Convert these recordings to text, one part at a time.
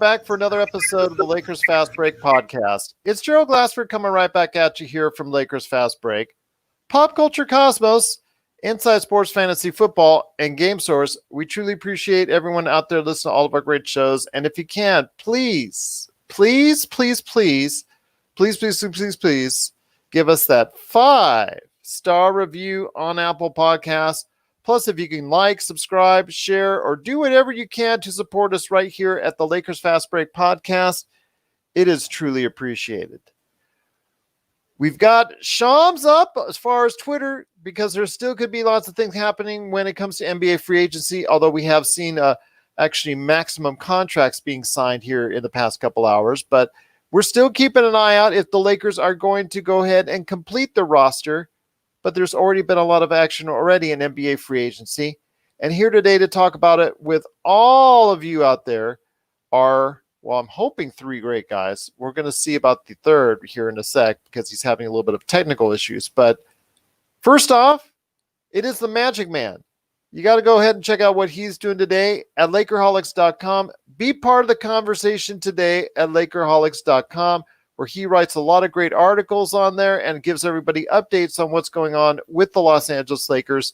back for another episode of the Lakers Fast Break podcast. It's Gerald Glassford coming right back at you here from Lakers Fast Break. Pop Culture Cosmos, Inside Sports Fantasy Football, and Game Source. We truly appreciate everyone out there listening to all of our great shows. And if you can, please give us that 5-star review on Apple Podcasts. Plus, if you can like, subscribe, share, or do whatever you can to support us right here at the Lakers Fast Break podcast, it is truly appreciated. We've got Shams up as far as Twitter because there still could be lots of things happening when it comes to NBA free agency, although we have seen actually maximum contracts being signed here in the past couple hours. But we're still keeping an eye out if the Lakers are going to go ahead and complete the roster. But there's already been a lot of action already in NBA free agency. And here today to talk about it with all of you out there are, well, I'm hoping 3 great guys. We're going to see about the third here in a sec because he's having a little bit of technical issues. But first off, it is the Magic Man. You got to go ahead and check out what he's doing today at lakerholics.com. Be part of the conversation today at lakerholics.com. where he writes a lot of great articles on there and gives everybody updates on what's going on with the Los Angeles Lakers.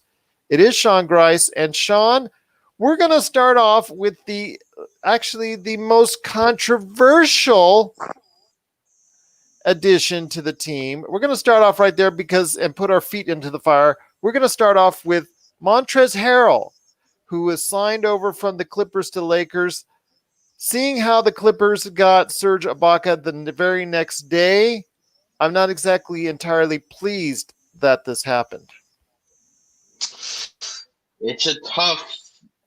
It is Sean Grice. And Sean, we're going to start off with the most controversial addition to the team. We're going to start off right there and put our feet into the fire. We're going to start off with Montrezl Harrell, who was signed over from the Clippers to Lakers. Seeing how the Clippers got Serge Ibaka the very next day, I'm not exactly entirely pleased that this happened. It's a tough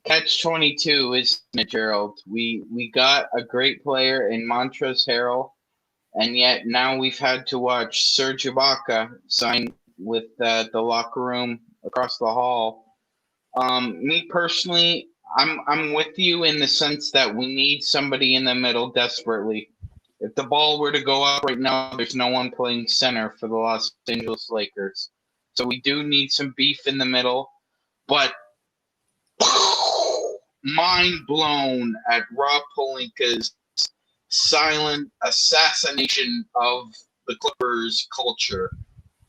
catch-22, isn't it, Gerald? We got a great player in Montrezl Harrell, and yet now we've had to watch Serge Ibaka sign with the locker room across the hall. Me personally, I'm with you in the sense that we need somebody in the middle desperately. If the ball were to go up right now, there's no one playing center for the Los Angeles Lakers. So we do need some beef in the middle. But mind blown at Rob Pelinka's silent assassination of the Clippers culture.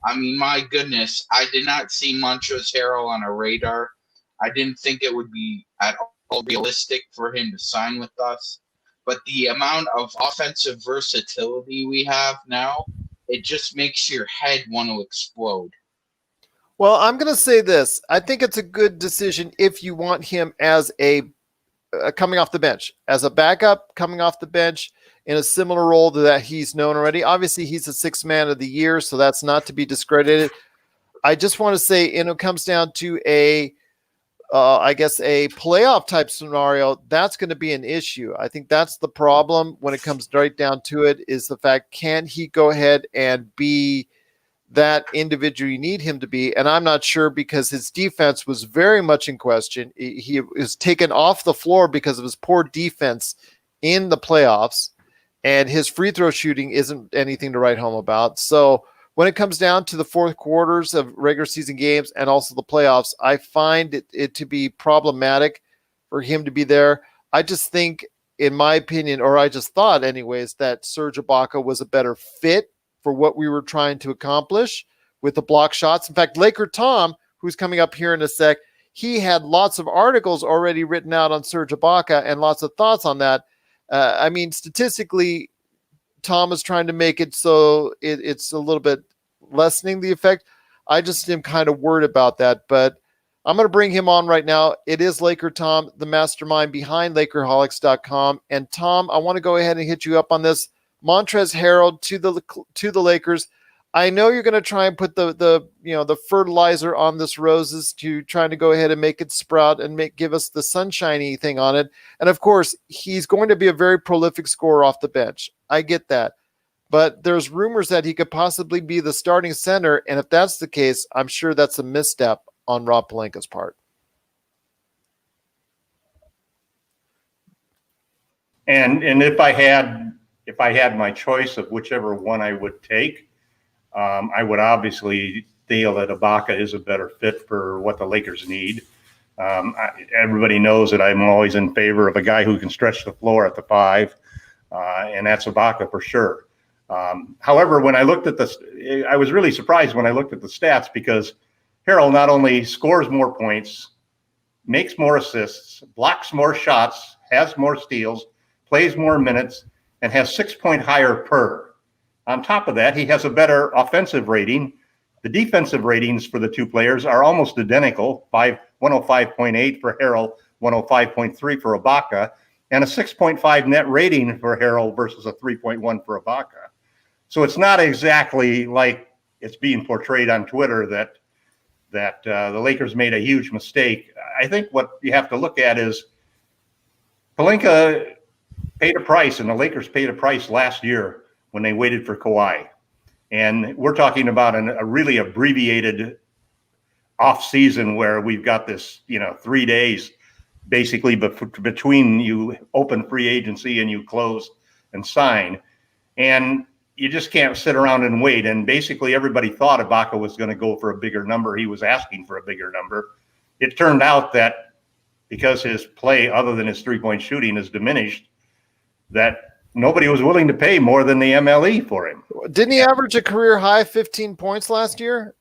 I mean, my goodness, I did not see Montrezl Harrell on a radar. I didn't think it would be at all realistic for him to sign with us. But the amount of offensive versatility we have now, it just makes your head want to explode. Well, I'm going to say this. I think it's a good decision if you want him as a coming off the bench, as a backup coming off the bench in a similar role to that he's known already. Obviously, he's the 6th man of the year, so that's not to be discredited. I just want to say, it comes down to a playoff type scenario. That's going to be an issue. I think that's the problem when it comes right down to it, is the fact, can he go ahead and be that individual you need him to be? And I'm not sure, because his defense was very much in question. He was taken off the floor because of his poor defense in the playoffs, and his free throw shooting isn't anything to write home about. So when it comes down to the fourth quarters of regular season games and also the playoffs, I find it to be problematic for him to be there. I just think, in my opinion, or I just thought anyways, that Serge Ibaka was a better fit for what we were trying to accomplish with the block shots. In fact, Laker Tom, who's coming up here in a sec, he had lots of articles already written out on Serge Ibaka and lots of thoughts on that. I mean, statistically, Tom is trying to make it so it's a little bit lessening the effect. I just am kind of worried about that, but I'm going to bring him on right now. It is Laker Tom, the mastermind behind lakerholics.com. And Tom, I want to go ahead and hit you up on this. Montrezl Harrell to the Lakers. I know you're going to try and put the fertilizer on this roses to trying to go ahead and make it sprout and give us the sunshiny thing on it. And of course, he's going to be a very prolific scorer off the bench. I get that. But there's rumors that he could possibly be the starting center. And if that's the case, I'm sure that's a misstep on Rob Pelinka's part. And if I had my choice of whichever one I would take, I would obviously feel that Ibaka is a better fit for what the Lakers need. Everybody knows that I'm always in favor of a guy who can stretch the floor at the 5, and that's Ibaka for sure. However, when I looked at this, I was really surprised when I looked at the stats, because Harrell not only scores more points, makes more assists, blocks more shots, has more steals, plays more minutes, and has 6-point higher per. On top of that, he has a better offensive rating. The defensive ratings for the two players are almost identical, 105.8 for Harrell, 105.3 for Ibaka, and a 6.5 net rating for Harrell versus a 3.1 for Ibaka. So it's not exactly like it's being portrayed on Twitter that the Lakers made a huge mistake. I think what you have to look at is Pelinka paid a price, and the Lakers paid a price last year when they waited for Kawhi. And we're talking about a really abbreviated off season where we've got this, 3 days basically between you open free agency and you close and sign. And you just can't sit around and wait. And basically everybody thought Ibaka was going to go for a bigger number. He was asking for a bigger number. It turned out that because his play, other than his 3-point shooting, is diminished, that nobody was willing to pay more than the MLE for him. Didn't he average a career high 15 points last year?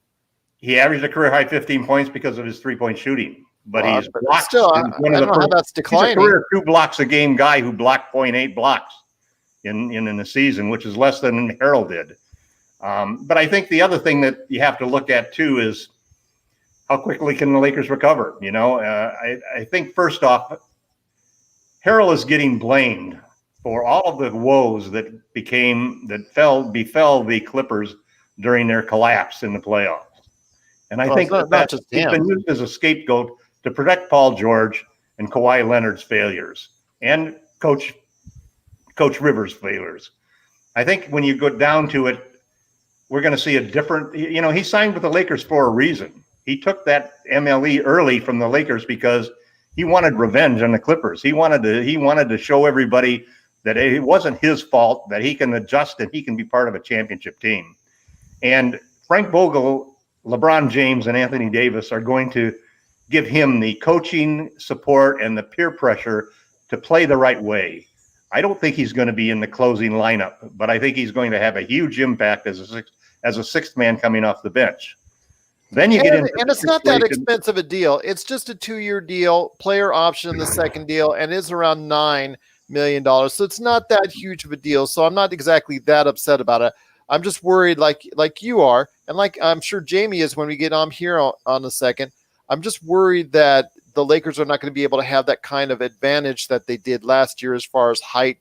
He averaged a career high 15 points because of his 3-point shooting. But he's blocked. Still, I don't know how that's declining. He's a career 2 blocks a game guy who blocked 0.8 blocks in the season, which is less than Harrell did. But I think the other thing that you have to look at too is how quickly can the Lakers recover? I think first off, Harrell is getting blamed for all of the woes that befell the Clippers during their collapse in the playoffs. And I think that he's been used as a scapegoat to protect Paul George and Kawhi Leonard's failures and Coach Rivers' failures. I think when you go down to it, we're going to see a different, he signed with the Lakers for a reason. He took that MLE early from the Lakers because he wanted revenge on the Clippers. He wanted to show everybody that it wasn't his fault, that he can adjust and he can be part of a championship team. And Frank Vogel, LeBron James, and Anthony Davis are going to give him the coaching support and the peer pressure to play the right way. I don't think he's going to be in the closing lineup, but I think he's going to have a huge impact as a sixth man coming off the bench. Then you get into, and it's not that expensive a deal. It's just a 2-year deal, player option in the second deal, and it's around $9 million. So it's not that huge of a deal. So I'm not exactly that upset about it. I'm just worried, like you are, and like I'm sure Jamie is when we get on here on a second. I'm just worried that the Lakers are not going to be able to have that kind of advantage that they did last year as far as height,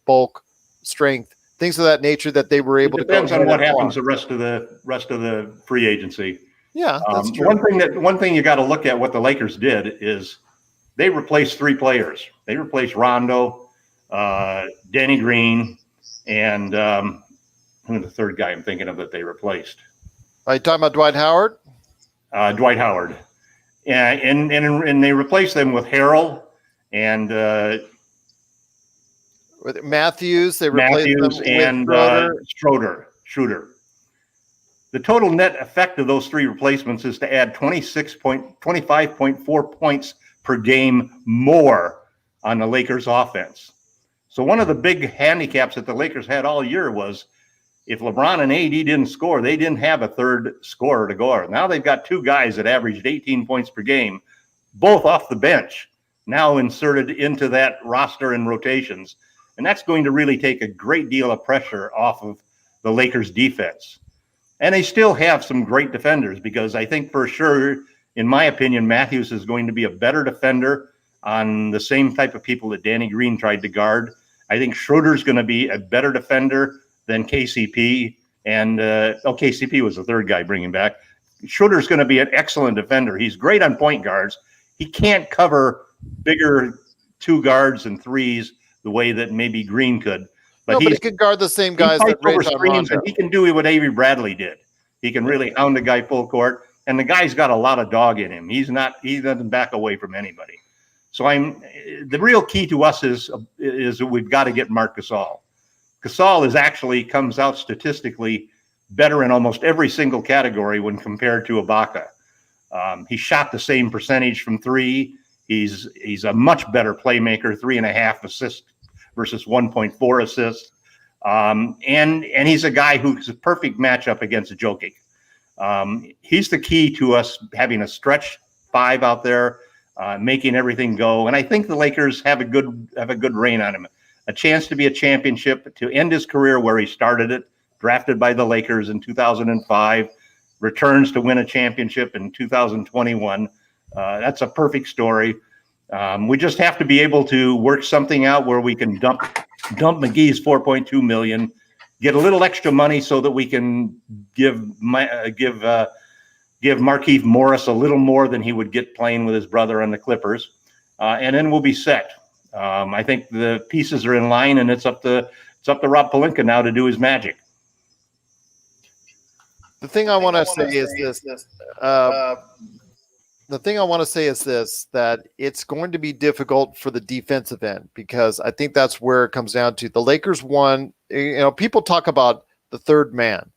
bulk, strength, things of that nature that they were able to. Depends on what happens the rest of the free agency. Yeah, that's true. One thing you got to look at what the Lakers did is they replaced 3 players. They replaced Rondo, Danny Green, and who's the third guy I'm thinking of that they replaced? Are you talking about Dwight Howard? Dwight Howard. And they replaced them with Harrell and with Matthews. They replaced them with Schroeder. The total net effect of those 3 replacements is to add 25.4 points per game more on the Lakers offense. So one of the big handicaps that the Lakers had all year was if LeBron and AD didn't score, they didn't have a third scorer to go. Now they've got 2 guys that averaged 18 points per game, both off the bench, now inserted into that roster and rotations. And that's going to really take a great deal of pressure off of the Lakers defense. And they still have some great defenders because I think for sure, in my opinion, Matthews is going to be a better defender on the same type of people that Danny Green tried to guard. I think Schroeder's going to be a better defender than KCP. And KCP was the third guy bringing back. Schroeder's going to be an excellent defender. He's great on point guards. He can't cover bigger 2 guards and 3s the way that maybe Green could. But he could guard the same guys that Rajon Rondo. And he can do what Avery Bradley did. He can really hound the guy full court. And the guy's got a lot of dog in him. He doesn't back away from anybody. So the real key to us is that we've got to get Marc Gasol. Gasol comes out statistically better in almost every single category when compared to Ibaka. He shot the same percentage from three. He's a much better playmaker, 3.5 assists versus 1.4 assists. And he's a guy who's a perfect matchup against Jokic. He's the key to us having a stretch five out there, making everything go. And I think the Lakers have a good reign on him. A chance to be a championship, to end his career where he started it, drafted by the Lakers in 2005, returns to win a championship in 2021. That's a perfect story. We just have to be able to work something out where we can dump McGee's $4.2 million, get a little extra money so that we can give Markieff Morris a little more than he would get playing with his brother on the Clippers, and then we'll be set. I think the pieces are in line, and it's up to Rob Pelinka now to do his magic. The thing I want to say is this. The thing I want to say is this, that it's going to be difficult for the defensive end, because I think that's where it comes down to. The Lakers won. People talk about the third man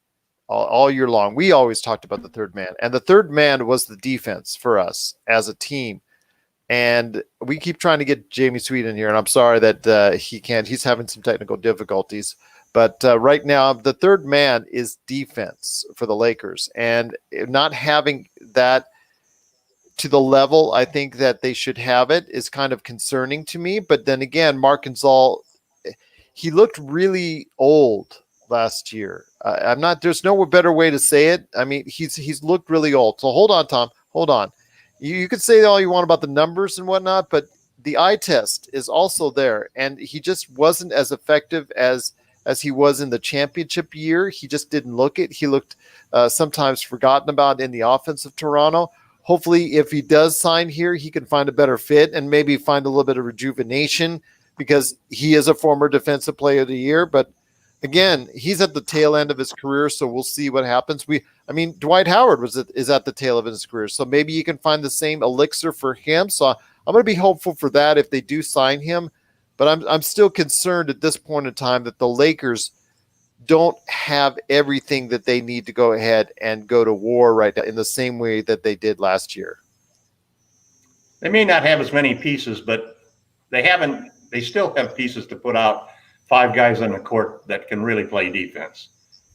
all year long. We always talked about the third man, and the third man was the defense for us as a team. And we keep trying to get Jamie Sweet in here, and I'm sorry that he can't. He's having some technical difficulties. But right now, the third man is defense for the Lakers. And not having that to the level I think that they should have it is kind of concerning to me. But then again, Marc Gasol, he looked really old last year. There's no better way to say it. I mean, he's looked really old. So hold on, Tom. Hold on. You can say all you want about the numbers and whatnot, but the eye test is also there. And he just wasn't as effective as he was in the championship year. He just didn't look it. He looked sometimes forgotten about in the offense of Toronto. Hopefully, if he does sign here, he can find a better fit and maybe find a little bit of rejuvenation, because he is a former defensive player of the year. But again, he's at the tail end of his career, so we'll see what happens. Dwight Howard is at the tail of his career, so maybe you can find the same elixir for him. So I'm going to be hopeful for that if they do sign him. But I'm still concerned at this point in time that the Lakers don't have everything that they need to go ahead and go to war right now in the same way that they did last year. They may not have as many pieces, but they still have pieces to put out 5 guys on the court that can really play defense.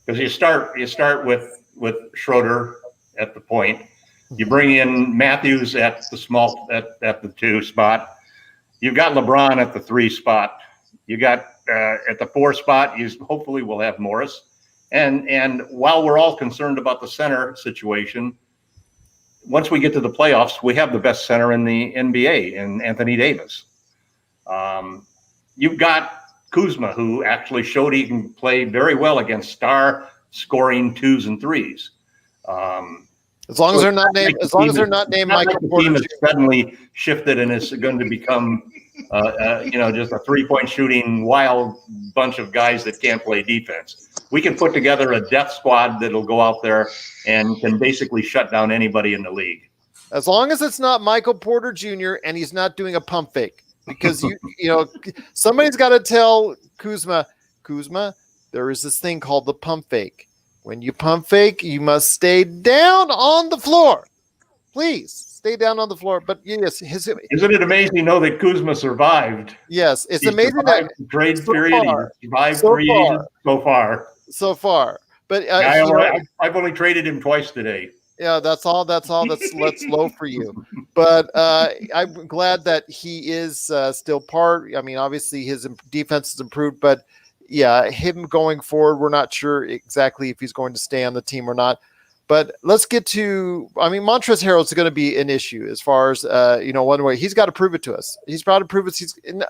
Because you start with Schroeder at the point. You bring in Matthews at the 2 spot. You've got LeBron at the 3 spot. You got at the 4 spot, hopefully we'll have Morris. And while we're all concerned about the center situation, once we get to the playoffs, we have the best center in the NBA in Anthony Davis. You've got Kuzma, who actually showed he can play very well against star scoring 2s and 3s. As long as they're not named Michael Porter Jr. Suddenly shifted and is going to become, just a 3-point shooting wild bunch of guys that can't play defense. We can put together a death squad that'll go out there and can basically shut down anybody in the league. As long as it's not Michael Porter Jr. and he's not doing a pump fake, because somebody's got to tell Kuzma, there is this thing called the pump fake. When you pump fake, you must stay down on the floor. Please stay down on the floor. But yes, isn't it amazing, though, that Kuzma survived? Yes, it's amazing that the trade period. He survived 3 years so far. But I've only traded him twice today. Yeah, that's all. That's low for you. But I'm glad that he is still part. I mean, obviously his defense has improved, but yeah, him going forward, we're not sure exactly if he's going to stay on the team or not. But let's get to, Montrezl Harrell is going to be an issue as far as, one way. He's got to prove it to us. He's got to prove it.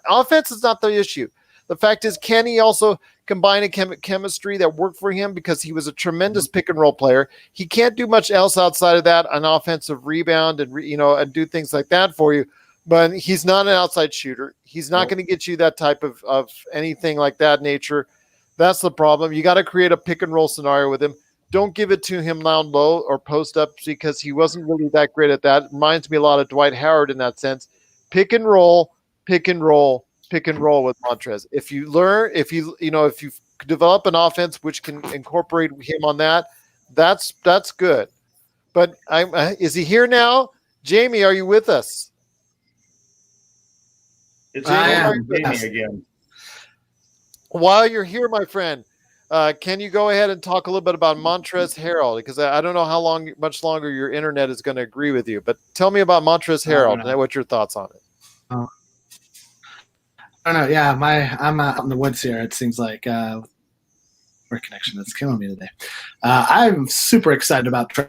Offense is not the issue. The fact is, can he also combine a chemistry that worked for him, because he was a tremendous pick and roll player. He can't do much else outside of that, an offensive rebound and do things like that for you. But he's not an outside shooter. He's not going to get you that type of anything like that nature. That's the problem. You got to create a pick and roll scenario with him. Don't give it to him down low or post up, because he wasn't really that great at that. It reminds me a lot of Dwight Howard in that sense. Pick and roll with Montrez. If you develop an offense which can incorporate him on that, that's good. But is he here now? Jamie, are you with us? It's Jamie again. While you're here, my friend, can you go ahead and talk a little bit about Montrezl Harrell? Because I don't know much longer your internet is going to agree with you. But tell me about Montrezl Harrell and what's your thoughts on it. I don't know. Yeah, I'm out in the woods here. It seems like our connection is killing me today. I'm super excited about Trey.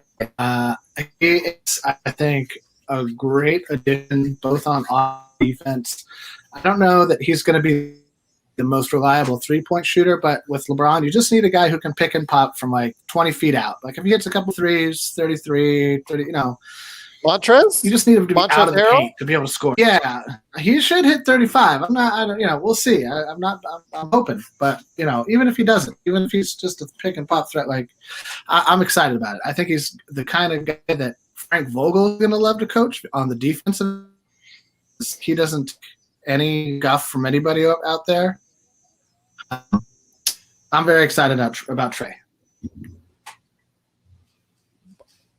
It's, I think, a great addition both on defense. I don't know that he's going to be the most reliable three-point shooter, but with LeBron, you just need a guy who can pick and pop from like 20 feet out. Like if he hits a couple threes, 33, 30, Montrez? You just need him to be Montrezl out of the Harrell? paint to be able to score. Yeah, he should hit 35. We'll see. I'm hoping, but even if he doesn't, even if he's just a pick and pop threat, like I'm excited about it. I think he's the kind of guy that Frank Vogel is going to love to coach on the defensive. He doesn't take any guff from anybody out there. I'm very excited about Trey.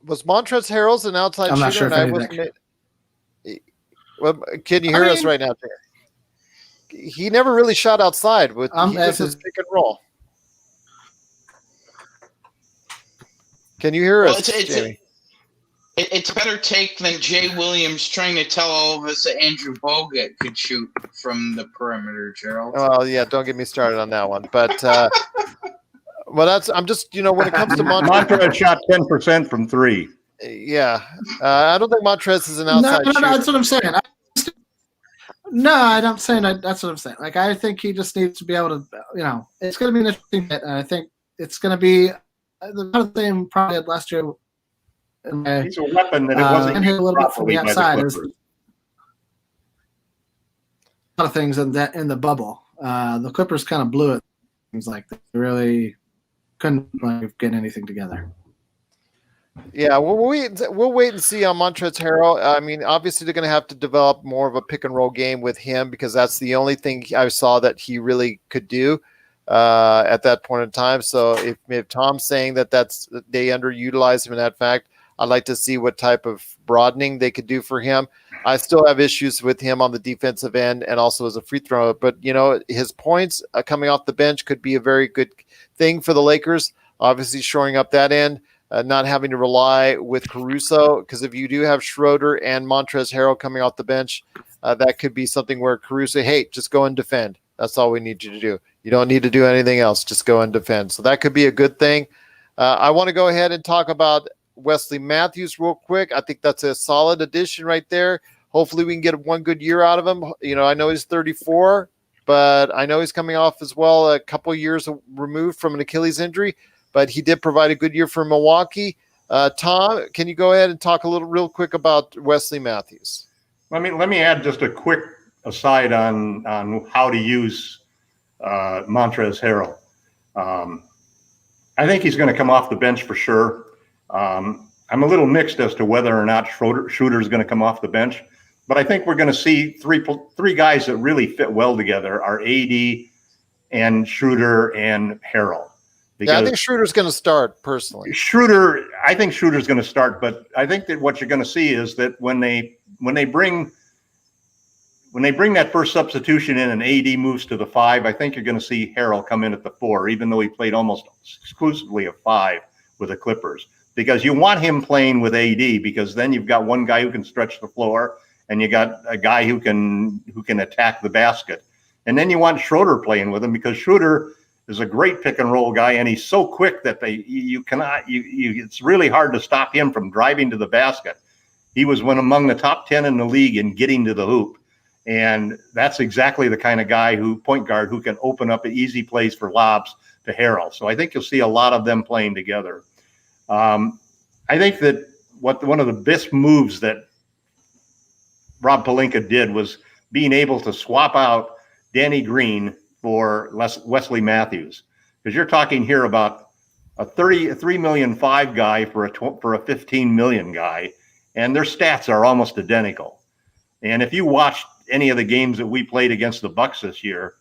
Was Montrezl Harrell's an outside I'm shooter? not sure. Can you hear us right now, Jay? He never really shot outside. He just was pick and roll. Can you hear us, Jamie? It's a better take than Jay Williams trying to tell all of us that Andrew Bogut could shoot from the perimeter, Gerald. Well, yeah, don't get me started on that one. But I'm just, when it comes to Montrez shot 10% from three. Yeah. I don't think Montrez is an outside shooter. No, that's what I'm saying. I'm saying that. That's what I'm saying. Like, I think he just needs to be able to, it's going to be an interesting hit. And I think it's going to be the same probably had last year. He's a weapon that it wasn't and hit a little bit from the outside. There's a lot of things in the bubble. The Clippers kind of blew it. Things like they really couldn't get anything together. Yeah, we'll wait and see on Montrezl Harrell. I mean, obviously they're going to have to develop more of a pick and roll game with him because that's the only thing I saw that he really could do at that point in time. So if Tom's saying that they underutilize him in that fact, I'd like to see what type of broadening they could do for him. I still have issues with him on the defensive end and also as a free thrower. But, his points coming off the bench could be a very good thing for the Lakers, obviously shoring up that end, not having to rely with Caruso. Because if you do have Schroeder and Montrezl Harrell coming off the bench, that could be something where Caruso, hey, just go and defend. That's all we need you to do. You don't need to do anything else. Just go and defend. So that could be a good thing. I want to go ahead and talk about Wesley Matthews real quick. I think that's a solid addition right there. Hopefully we can get one good year out of him. I know he's 34, but I know he's coming off as well a couple of years removed from an Achilles injury, but he did provide a good year for Milwaukee. Tom, can you go ahead and talk real quick about Wesley Matthews? Let me add just a quick aside on how to use Montrezl Harrell. I think he's going to come off the bench for sure. I'm a little mixed as to whether or not Schroeder is going to come off the bench, but I think we're going to see three guys that really fit well together are AD and Schroeder and Harrell. Yeah, I think Schroeder's going to start personally. I think Schroeder's going to start, but I think that what you're going to see is that when they bring that first substitution in and AD moves to the 5, I think you're going to see Harrell come in at the 4, even though he played almost exclusively a 5 with the Clippers. Because you want him playing with AD, because then you've got one guy who can stretch the floor, and you got a guy who can attack the basket. And then you want Schroeder playing with him, because Schroeder is a great pick and roll guy, and he's so quick that it's really hard to stop him from driving to the basket. He was one among the top 10 in the league in getting to the hoop. And that's exactly the kind of guy point guard who can open up easy plays for lobs to Harrell. So I think you'll see a lot of them playing together. I think that one of the best moves that Rob Pelinka did was being able to swap out Danny Green for Wesley Matthews, because you're talking here about a $3 million 5 guy for a $15 million guy, and their stats are almost identical. And if you watched any of the games that we played against the Bucks this year,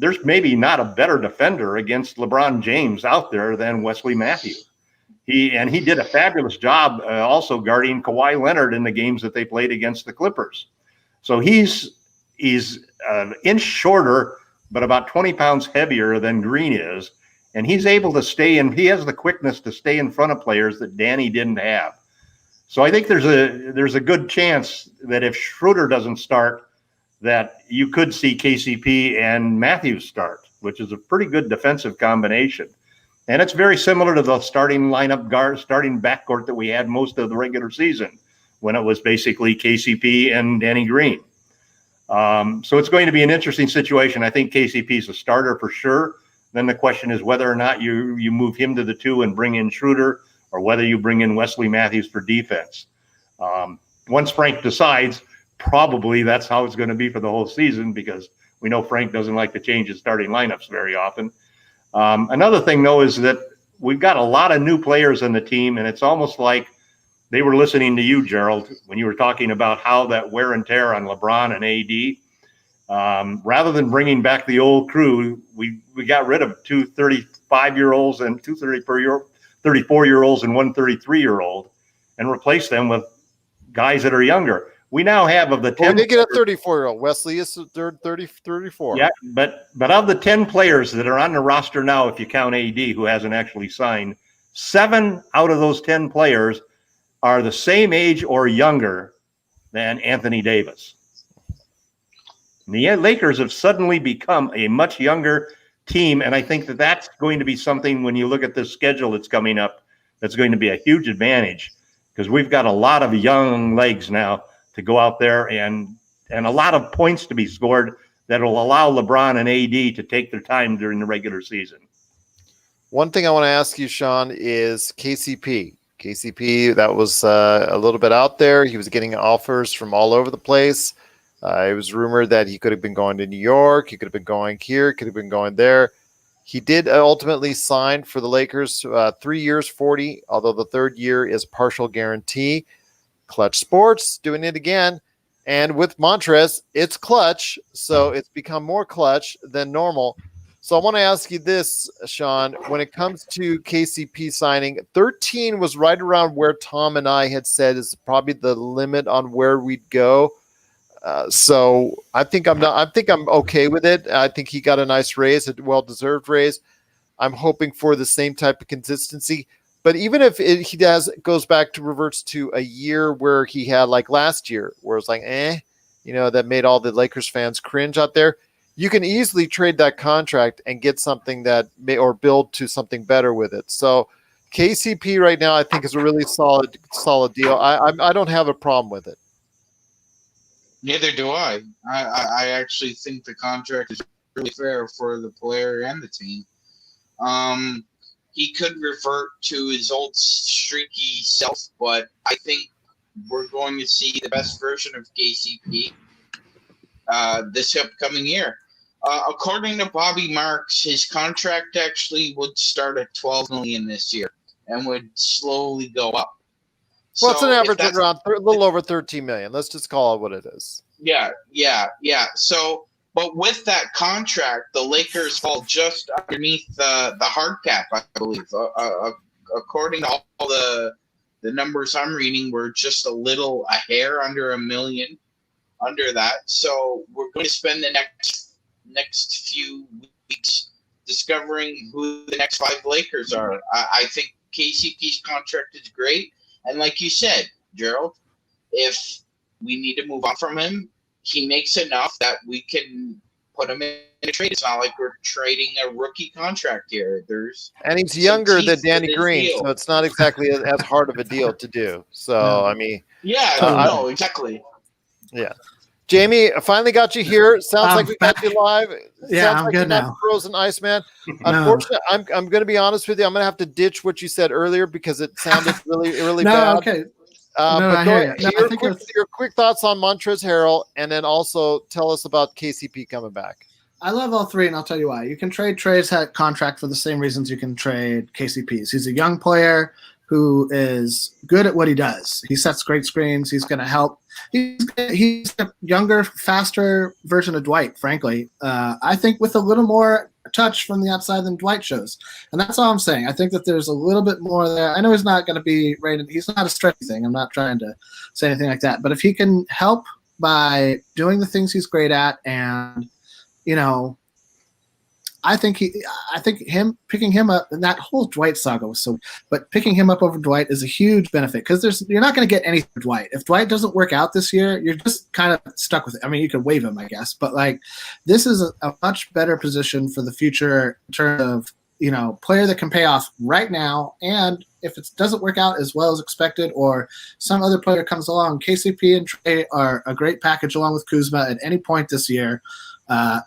there's maybe not a better defender against LeBron James out there than Wesley Matthews. He did a fabulous job also guarding Kawhi Leonard in the games that they played against the Clippers. So he's an inch shorter, but about 20 pounds heavier than Green is. And he's able to he has the quickness to stay in front of players that Danny didn't have. So I think there's a good chance that if Schroeder doesn't start, that you could see KCP and Matthews start, which is a pretty good defensive combination. And it's very similar to the starting backcourt that we had most of the regular season, when it was basically KCP and Danny Green. So it's going to be an interesting situation. I think KCP is a starter for sure. Then the question is whether or not you move him to the 2 and bring in Schroeder, or whether you bring in Wesley Matthews for defense. Once Frank decides, probably that's how it's going to be for the whole season, because we know Frank doesn't like to change his starting lineups very often. Another thing, though, is that we've got a lot of new players on the team, and it's almost like they were listening to you, Gerald, when you were talking about how that wear and tear on LeBron and AD. Rather than bringing back the old crew, we got rid of 2 35-year-olds and 2 34-year-olds and 1 33-year-old, and replaced them with guys that are younger. We now have of the 10. We did get a 34-year-old. Wesley is 34. Yeah, but of the 10 players that are on the roster now, if you count AD, who hasn't actually signed, 7 out of those 10 players are the same age or younger than Anthony Davis. And the Lakers have suddenly become a much younger team, and I think that that's going to be something, when you look at the schedule that's coming up, that's going to be a huge advantage, because we've got a lot of young legs now to go out there and a lot of points to be scored that will allow LeBron and AD to take their time during the regular season. One thing I want to ask you, Sean, is KCP. KCP, that was a little bit out there. He was getting offers from all over the place. It was rumored that he could have been going to New York. He could have been going here, could have been going there. He did ultimately sign for the Lakers 3 years, 40, although the third year is partial guarantee. Clutch Sports doing it again. And with Montrez, it's clutch. So it's become more clutch than normal. So I want to ask you this, Sean, when it comes to KCP signing, 13 was right around where Tom and I had said is probably the limit on where we'd go. So I think I'm okay with it. I think he got a nice raise, a well-deserved raise. I'm hoping for the same type of consistency. But even if goes back to reverts to a year where he had like last year, where it's like, that made all the Lakers fans cringe out there. You can easily trade that contract and get something or build to something better with it. So KCP right now, I think, is a really solid deal. I don't have a problem with it. Neither do I. I actually think the contract is really fair for the player and the team. He could revert to his old streaky self, but I think we're going to see the best version of KCP this upcoming year. According to Bobby Marks, his contract actually would start at $12 million this year and would slowly go up. Well, it's an average around a little over $13 million. Let's just call it what it is. Yeah. So, but with that contract, the Lakers fall just underneath the hard cap, I believe. According to all the numbers I'm reading, we're just a hair under $1 million under that. So we're going to spend the next few weeks discovering who the next 5 Lakers are. I think KCP's contract is great. And like you said, Gerald, if we need to move on from him, he makes enough that we can put him in a trade. It's not like we're trading a rookie contract here. And he's younger than Danny Green, so it's not exactly as hard of a deal to do. So, I mean. Yeah, no, exactly. Yeah. Jamie, I finally got you here. Sounds like we got you live. Yeah, Sounds I'm like good now. Frozen Iceman. Unfortunately, I'm going to be honest with you. I'm going to have to ditch what you said earlier because it sounded really, really bad. Okay. But your quick thoughts on Montrezl Harrell, and then also tell us about KCP coming back. I love all three, and I'll tell you why. You can trade Trey's contract for the same reasons you can trade KCP's. He's a young player who is good at what he does. He sets great screens. He's going to help. He's a younger, faster version of Dwight, frankly. I think with a little more touch from the outside than Dwight shows. And that's all I'm saying. I think that there's a little bit more there. I know he's not going to be rated. He's not a stretchy thing. I'm not trying to say anything like that. But if he can help by doing the things he's great at, and, you know, I think picking him up, and that whole Dwight saga was so, but picking him up over Dwight is a huge benefit, because you're not going to get anything from Dwight. If Dwight doesn't work out this year, you're just kind of stuck with it. I mean, you could waive him, I guess, but like, this is a much better position for the future in terms of, you know, player that can pay off right now. And if it doesn't work out as well as expected, or some other player comes along, KCP and Trey are a great package along with Kuzma at any point this year.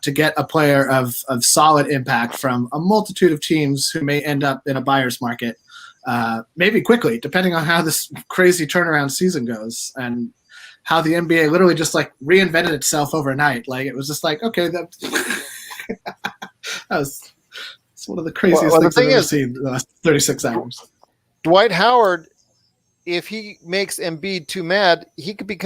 To get a player of solid impact from a multitude of teams who may end up in a buyer's market, maybe quickly, depending on how this crazy turnaround season goes and how the NBA literally just like reinvented itself overnight. Like, it was just like, okay, it's one of the craziest things I've ever seen in the last 36 hours. Dwight Howard, if he makes Embiid too mad, he could get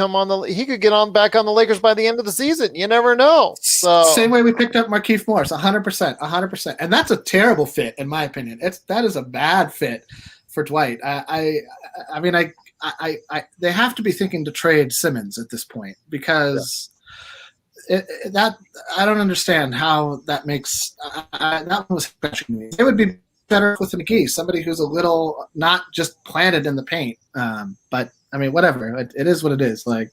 back on the Lakers by the end of the season. You never know. So same way we picked up Markieff Morris, 100%, and that's a terrible fit in my opinion. That is a bad fit for Dwight. I mean, they have to be thinking to trade Simmons at this point, because that I don't understand how that makes that one was scratching me. It would be better with McGee, somebody who's a little not just planted in the paint. But I mean, whatever. It is what it is. Like,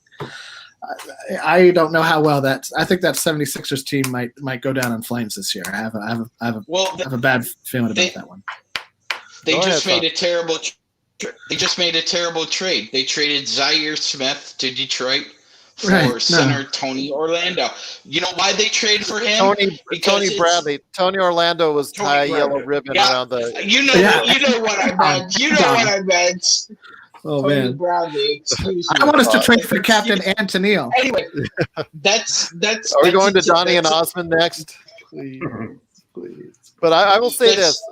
I don't know how well I think that 76ers team might go down in flames this year. I have a bad feeling about that one. They just made a terrible trade. They traded Zaire Smith to Detroit for center Tony Orlando. You know why they traded for him? Tony Bradley. Tony Orlando was tie yellow ribbon around the. You know what I meant. You know what I meant. Oh, Tony man. Bradley. Excuse me. I want us to trade for Captain Antonio. Anyway, that's. Are we going to Donnie and Osmond next? Please. But I will say this.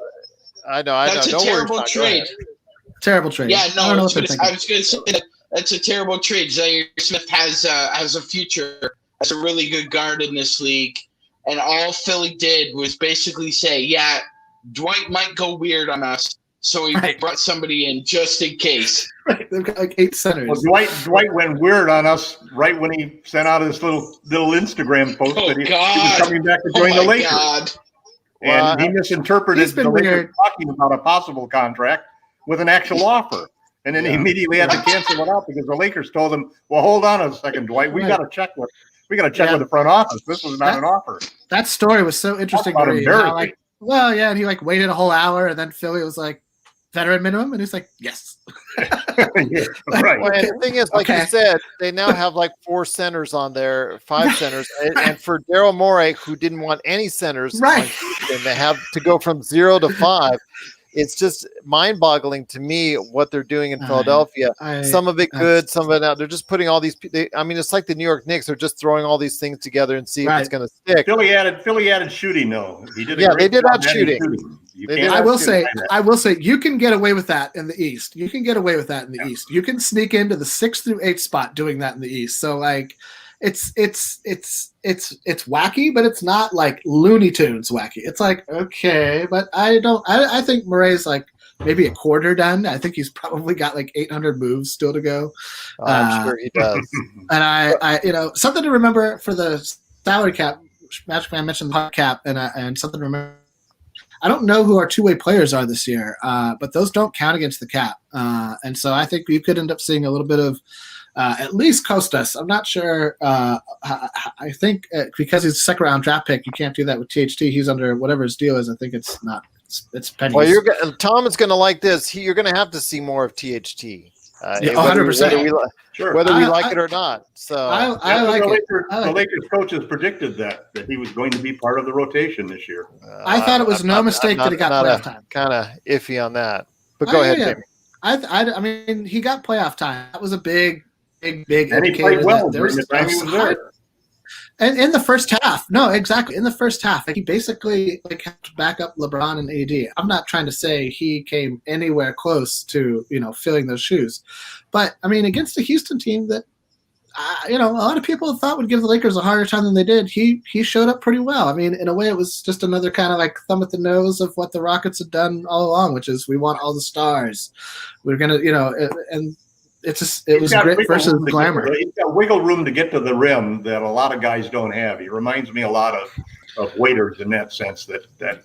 I know. That's a terrible trade. Terrible trade. Yeah, no, I was going to say that. That's a terrible trade. Zaire Smith has a future as a really good guard in this league, and all Philly did was basically say, "Yeah, Dwight might go weird on us, so he brought somebody in just in case." Right, they've got like 8 centers. Well, Dwight went weird on us right when he sent out his little Instagram post that he was coming back to join the Lakers. God. And he misinterpreted the Lakers talking about a possible contract with an actual offer. And then he immediately had to cancel it out because the Lakers told him, "Well, hold on a second, Dwight. We got to check with the front office. This was not an offer." That story was so interesting to read. And he like waited a whole hour, and then Philly was like, "Veteran minimum," and he's like, "Yes." Yeah, right. Well, the thing is, like you said, they now have like 4 centers on there, 5 centers, and for Daryl Morey, who didn't want any centers, right, and they have to go from 0 to 5. It's just mind-boggling to me what they're doing in Philadelphia. Some of it good, some of it out. They're just putting all these. It's like the New York Knicks. They're just throwing all these things together and see if it's going to stick. Philly added shooting though. They did add shooting. I will say, you can get away with that in the East. You can sneak into the 6th through 8th spot doing that in the East. So like, it's wacky, but it's not like Looney Tunes wacky. It's like, okay, but I think Murray's like maybe a quarter done. I think he's probably got like 800 moves still to go. I'm sure he does. And I something to remember for the salary cap. Magic Man mentioned the hard cap, and something to remember. I don't know who our two-way players are this year, but those don't count against the cap. And so I think you could end up seeing a little bit of at least Costas. I'm not sure. I think because he's a second-round draft pick, you can't do that with THT. He's under whatever his deal is. I think it's not. It's pennies. Well, Tom is going to like this. You're going to have to see more of THT. 100%. Whether we like it or not. So I like it. The Lakers coaches predicted that he was going to be part of the rotation this year. I thought it was no mistake that he got playoff time. Kind of iffy on that. But go ahead, Jamie. I mean, he got playoff time. That was a big and he played well during the time he was there. And in the first half, no, exactly. In the first half, he basically had to back up LeBron and AD. I'm not trying to say he came anywhere close to filling those shoes, but I mean, against a Houston team that a lot of people thought would give the Lakers a harder time than they did. He showed up pretty well. I mean, in a way, it was just another kind of like thumb at the nose of what the Rockets had done all along, which is we want all the stars. We're gonna, and it was great versus glamour. He's got wiggle room to get to the rim that a lot of guys don't have. He reminds me a lot of waiters in that sense that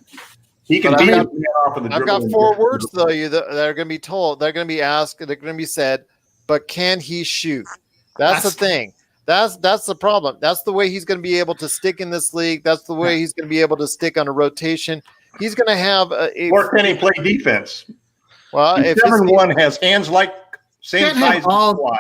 he can beat off of the dribble. I've got 4 words though that are going to be told. They're going to be asked. They're going to be said. But can he shoot? That's the thing. That's the problem. That's the way he's going to be able to stick in this league. That's the way he's going to be able to stick on a rotation. He's going to have or can he play defense? Well, if 7-1 has hands like same size as Kawhi.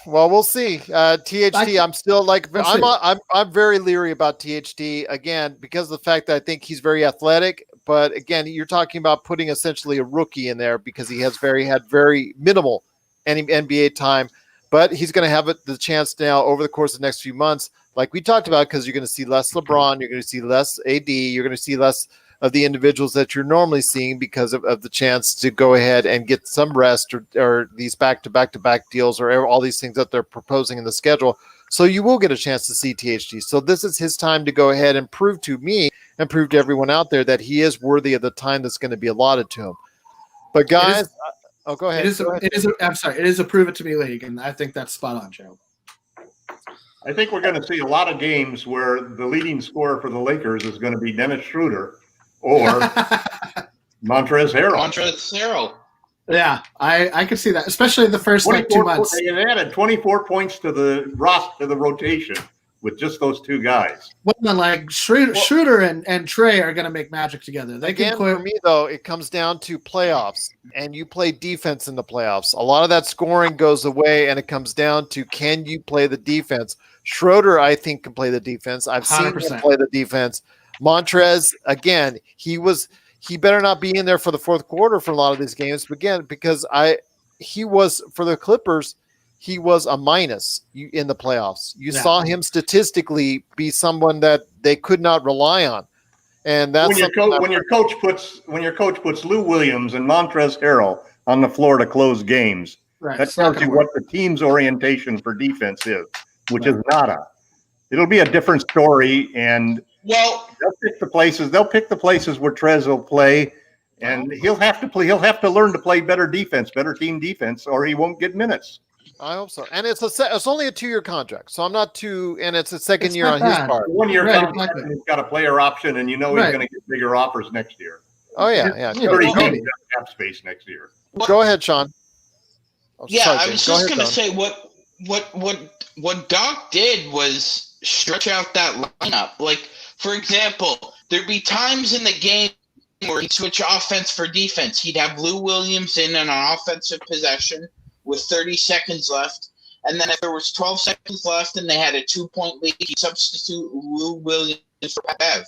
Well, we'll see. THT, I'm still I'm very leery about THT again because of the fact that I think he's very athletic. But again, you're talking about putting essentially a rookie in there because he has had very minimal NBA time. But he's going to have the chance now over the course of the next few months, like we talked about, because you're going to see less LeBron, you're going to see less AD, you're going to see less of the individuals that you're normally seeing because of the chance to go ahead and get some rest or these back-to-back deals or all these things that they're proposing in the schedule. So you will get a chance to see THT. So this is his time to go ahead and prove to me and prove to everyone out there that he is worthy of the time that's going to be allotted to him. But guys, go ahead. It is a prove it to me league, and I think that's spot on, Joe. I think we're going to see a lot of games where the leading scorer for the Lakers is going to be Dennis Schroeder or Montrezl Harrell. Yeah, I could see that, especially the first 2 months. They added 24 points to the rotation with just those 2 guys. Well, like Schroeder and Trey are going to make magic together. For me, though, it comes down to playoffs, and you play defense in the playoffs. A lot of that scoring goes away, and it comes down to can you play the defense. Schroeder, I think, can play the defense. I've 100%. Seen him play the defense. Montrez, again, he better not be in there for the fourth quarter for a lot of these games. Again, because he was for the Clippers, he was a minus in the playoffs. You saw him statistically be someone that they could not rely on, and that's when your coach puts Lou Williams and Montrezl Harrell on the floor to close games. Right. That tells you what the team's orientation for defense is, which is nada. It'll be a different story, and they'll pick the places where Trez will play, and he'll have to learn to play better team defense, or he won't get minutes. I hope so. And it's only a 2-year contract, so I'm not and it's a second year on his part. 1-year contract, and he's got a player option, and he's going to get bigger offers next year. Oh yeah. 30 games cap space next year. Go ahead, Sean. I was just going to say what Doc did was stretch out that lineup. Like, for example, there'd be times in the game where he'd switch offense for defense. He'd have Lou Williams in an offensive possession with 30 seconds left. And then if there was 12 seconds left and they had a 2-point lead, he'd substitute Lou Williams for Bev.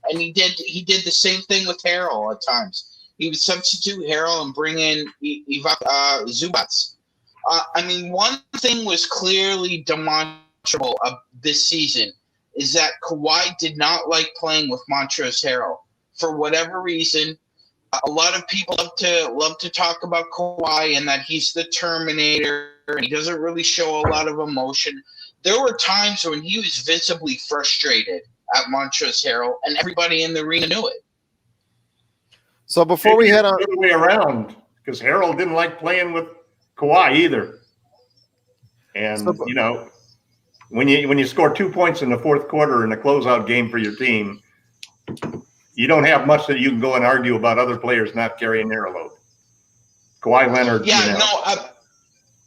And he did the same thing with Harrell at times. He would substitute Harrell and bring in Zubats. One thing was clearly demonstrable this season is that Kawhi did not like playing with Montrezl Harrell. For whatever reason, a lot of people love to talk about Kawhi and that he's the Terminator and he doesn't really show a lot of emotion. There were times when he was visibly frustrated at Montrezl Harrell, and everybody in the arena knew it. So before we head on, the other way around, because Harrell didn't like playing with Kawhi either. And when you score 2 points in the fourth quarter in a closeout game for your team, you don't have much that you can go and argue about other players not carrying their load. Kawhi Leonard.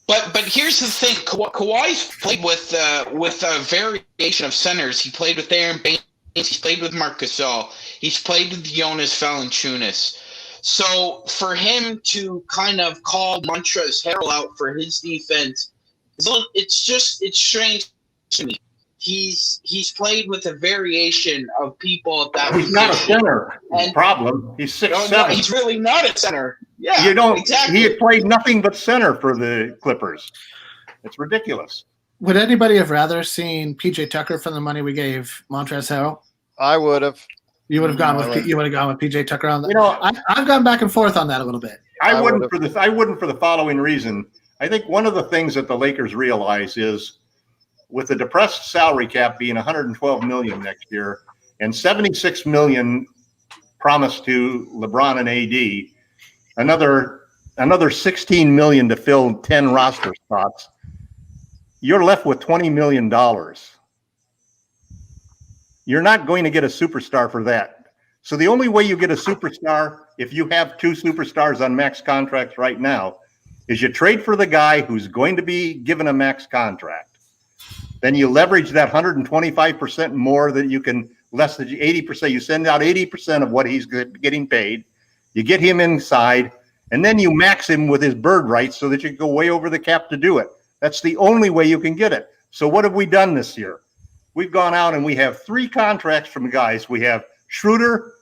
But here's the thing: Kawhi's played with a variation of centers. He played with Aaron Baines. He's played with Marc Gasol. He's played with Jonas Valanciunas. So for him to kind of call Montrezl Harrell out for his defense, it's strange to me. He's played with a variation of people at that. He's not a center. Problem. He's 6'7". No, he's really not a center. Yeah, exactly. He had played nothing but center for the Clippers. It's ridiculous. Would anybody have rather seen PJ Tucker for the money we gave Montrezl Harrell? I would have. You would have gone with PJ Tucker on that. I've gone back and forth on that a little bit. I wouldn't for the following reason. I think one of the things that the Lakers realize is with the depressed salary cap being 112 million next year and 76 million promised to LeBron and AD, another 16 million to fill 10 roster spots, you're left with $20 million. You're not going to get a superstar for that. So the only way you get a superstar, if you have two superstars on max contracts right now, is you trade for the guy who's going to be given a max contract. Then you leverage that 125% more that you can, less than 80%. You send out 80% of what he's getting paid. You get him inside, and then you max him with his bird rights so that you can go way over the cap to do it. That's the only way you can get it. So what have we done this year? We've gone out and we have 3 contracts from guys. We have Schroeder,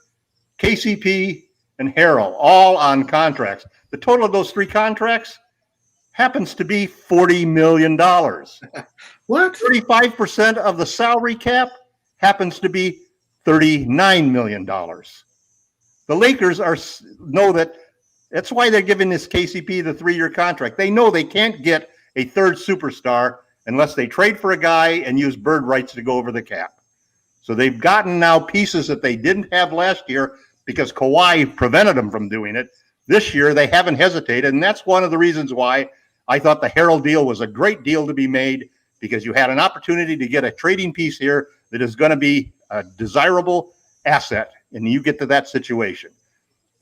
KCP, and Harrell all on contracts. The total of those 3 contracts happens to be $40 million. What? 35% of the salary cap happens to be $39 million. The Lakers know that. That's why they're giving this KCP the 3-year contract. They know they can't get a third superstar unless they trade for a guy and use bird rights to go over the cap. So they've gotten now pieces that they didn't have last year because Kawhi prevented them from doing it. This year, they haven't hesitated, and that's one of the reasons why I thought the Harrell deal was a great deal to be made, because you had an opportunity to get a trading piece here that is going to be a desirable asset, and you get to that situation.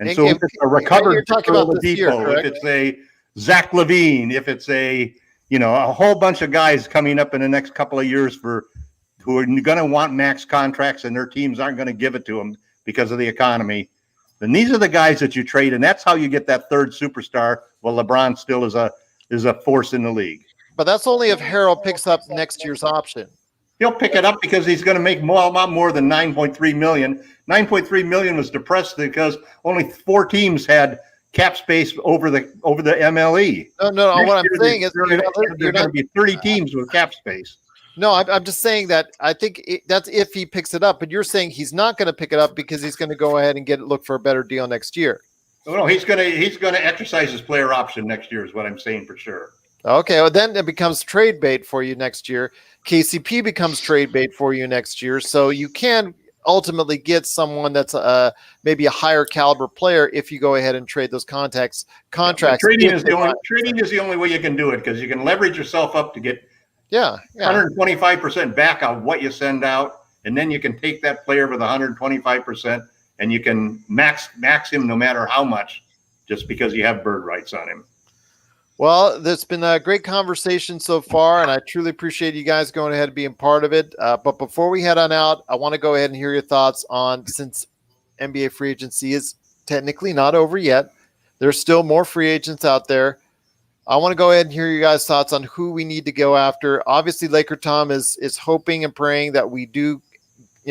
And so if it's a recovered you're talking about this year, Oladipo, if it's a Zach LaVine, if it's a whole bunch of guys coming up in the next couple of years who are going to want max contracts and their teams aren't going to give it to them because of the economy, then these are the guys that you trade, and that's how you get that third superstar. Well, LeBron still is a force in the league. But that's only if Harrell picks up next year's option. He'll pick it up because he's going to make a lot more than 9.3 million. 9.3 million was depressed because only 4 teams had cap space over the MLE. No. What I'm saying is there's going to be 30 teams with cap space. No, I'm just saying that I think that's if he picks it up. But you're saying he's not going to pick it up because he's going to go ahead and look for a better deal next year. No, he's going to exercise his player option next year is what I'm saying for sure. Okay, well then it becomes trade bait for you next year. KCP becomes trade bait for you next year. So you can ultimately get someone that's maybe a higher caliber player if you go ahead and trade those contracts. Trading is the only way you can do it, because you can leverage yourself up to get 125% back on what you send out, and then you can take that player with 125% and you can max him no matter how much, just because you have bird rights on him. Well, there's been a great conversation so far, and I truly appreciate you guys going ahead and being part of it. But before we head on out, I want to go ahead and hear your thoughts on, since NBA free agency is technically not over yet, there's still more free agents out there. I want to go ahead and hear your guys' thoughts on who we need to go after. Obviously, Laker Tom is hoping and praying that we do,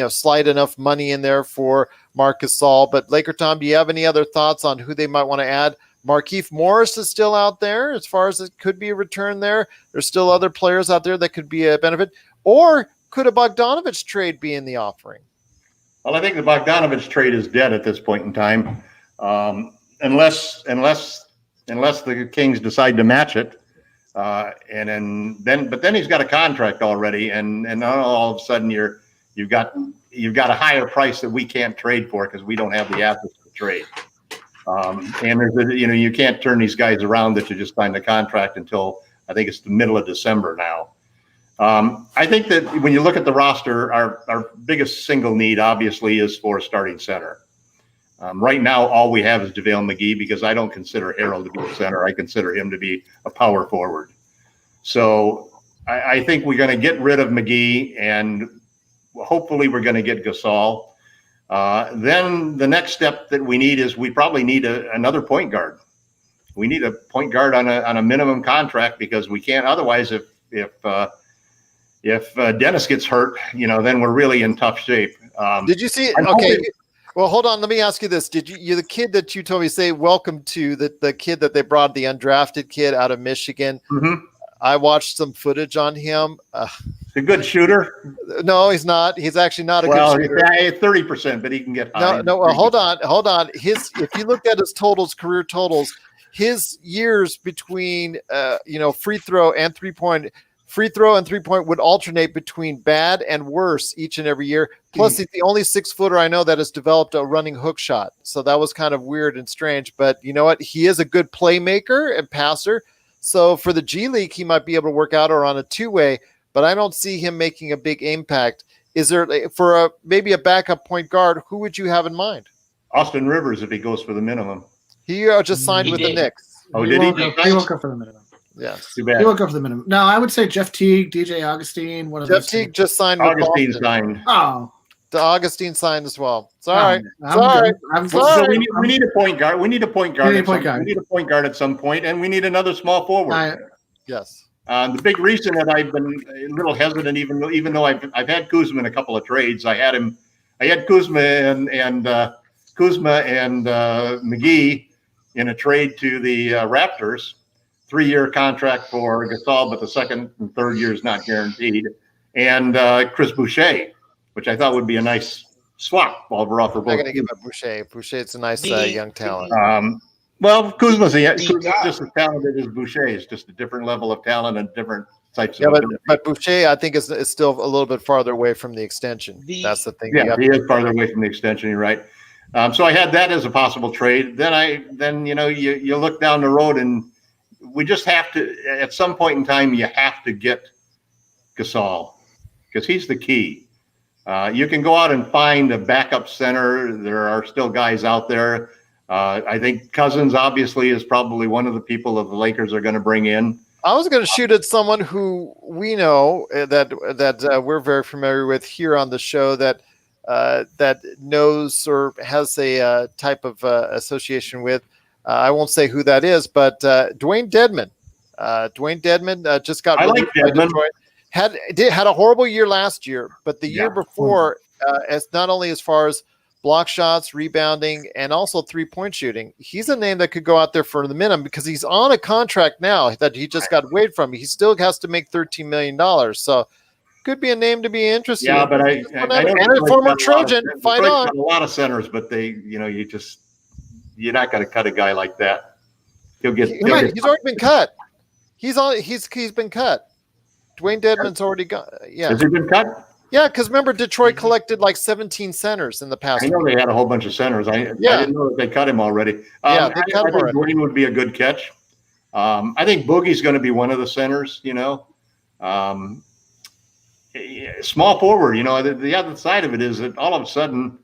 slide enough money in there for Marc Gasol. But Laker Tom, do you have any other thoughts on who they might want to add? Markieff Morris is still out there as far as it could be a return there. There's still other players out there that could be a benefit. Or could a Bogdanovich trade be in the offering? Well, I think the Bogdanovich trade is dead at this point in time, unless the Kings decide to match it. But then he's got a contract already, and all of a sudden you've got a higher price that we can't trade for because we don't have the assets to trade. And you can't turn these guys around that you just signed the contract until I think it's the middle of December now. I think that when you look at the roster, our biggest single need obviously is for a starting center. Right now, all we have is JaVale McGee, because I don't consider Harrell to be a center. I consider him to be a power forward. So I think we're going to get rid of McGee, and hopefully we're going to get Gasol. Then the next step that we need is we probably need another point guard. We need a point guard on a minimum contract, because we can't otherwise. If Dennis gets hurt, then we're really in tough shape. Did you see? Okay, well, hold on. Let me ask you this: did you the kid that you told me say welcome to the kid that they brought, the undrafted kid out of Michigan? Mm-hmm. I watched some footage on him. He's a good shooter. No, he's not. He's actually not a good shooter. Well, 30%, but he can get high. No. Well, hold on. If you looked at his totals, career totals, his years between free throw and 3-point would alternate between bad and worse each and every year. Plus, he's the only 6-footer I know that has developed a running hook shot. So that was kind of weird and strange. But you know what? He is a good playmaker and passer. So for the G League, he might be able to work out or on a two-way. But I don't see him making a big impact. Is there for maybe a backup point guard? Who would you have in mind? Austin Rivers, if he goes for the minimum. He just signed with the Knicks. Oh, did he? He won't go for the minimum. Yes. Too bad. He won't go for the minimum. No, I would say Jeff Teague, DJ Augustine. One of Jeff those Teague two. just signed with Augustine Boston. signed. Oh, The Augustine signed as well. It's all right. I'm It's all right. good. I'm Sorry. So we need a point guard. We need a point guard. We need a point guard. We need a point guard at some point, and we need another small forward. Yes. The big reason that I've been a little hesitant, even though I've had Kuzma in a couple of trades, I had Kuzma and McGee in a trade to the Raptors, 3-year contract for Gasol, but the second and third year is not guaranteed, and Chris Boucher, which I thought would be a nice swap overall for both. I'm going to give it Boucher. Boucher's a nice young talent. Well, Kuzma's just as talented as Boucher. It's just a different level of talent and different types of ability. But Boucher, I think, is still a little bit farther away from the extension. That's the thing. Yeah, he is farther away from the extension. You're right. So I had that as a possible trade. Then you look down the road, and we just have to, at some point in time, you have to get Gasol because he's the key. You can go out and find a backup center. There are still guys out there. I think Cousins obviously is probably one of the people that the Lakers are going to bring in. I was going to shoot at someone who we know that we're very familiar with here on the show that knows or has a type of association with. I won't say who that is, but Dwayne Dedman. Dwayne Dedman just got released by Detroit. Had a horrible year last year, but the year before, as not only as far as block shots, rebounding, and also 3-point shooting. He's a name that could go out there for the minimum because he's on a contract now that he just got waived from. He still has to make $13 million. So could be a name to be interested in. Yeah, but I and a former Trojan, fight on. A lot of centers, but you're not going to cut a guy like that. He's already been cut. He's been cut. Dwayne Dedman's already got. Yeah. Has he been cut? Yeah, because remember Detroit collected like 17 centers in the past. I know they had a whole bunch of centers. I didn't know that they cut him already. They cut him already. Dwayne would be a good catch. I think Boogie's going to be one of the centers. Small forward. The other side of it is that all of a sudden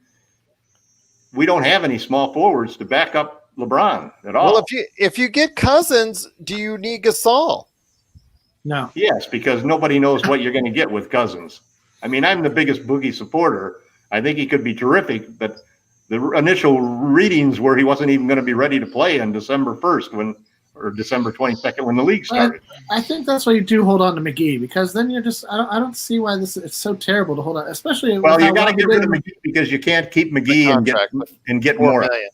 we don't have any small forwards to back up LeBron at all. Well, if you get Cousins, do you need Gasol? No. Yes, because nobody knows what you're going to get with Cousins. I mean, I'm the biggest Boogie supporter. I think he could be terrific, but the initial readings were he wasn't even going to be ready to play on December 1st or December 22nd when the league started. I think that's why you do hold on to McGee, because then you're just I don't see why it's so terrible to hold on, especially. Well, you got to get rid of McGee because you can't keep McGee and get more. Million.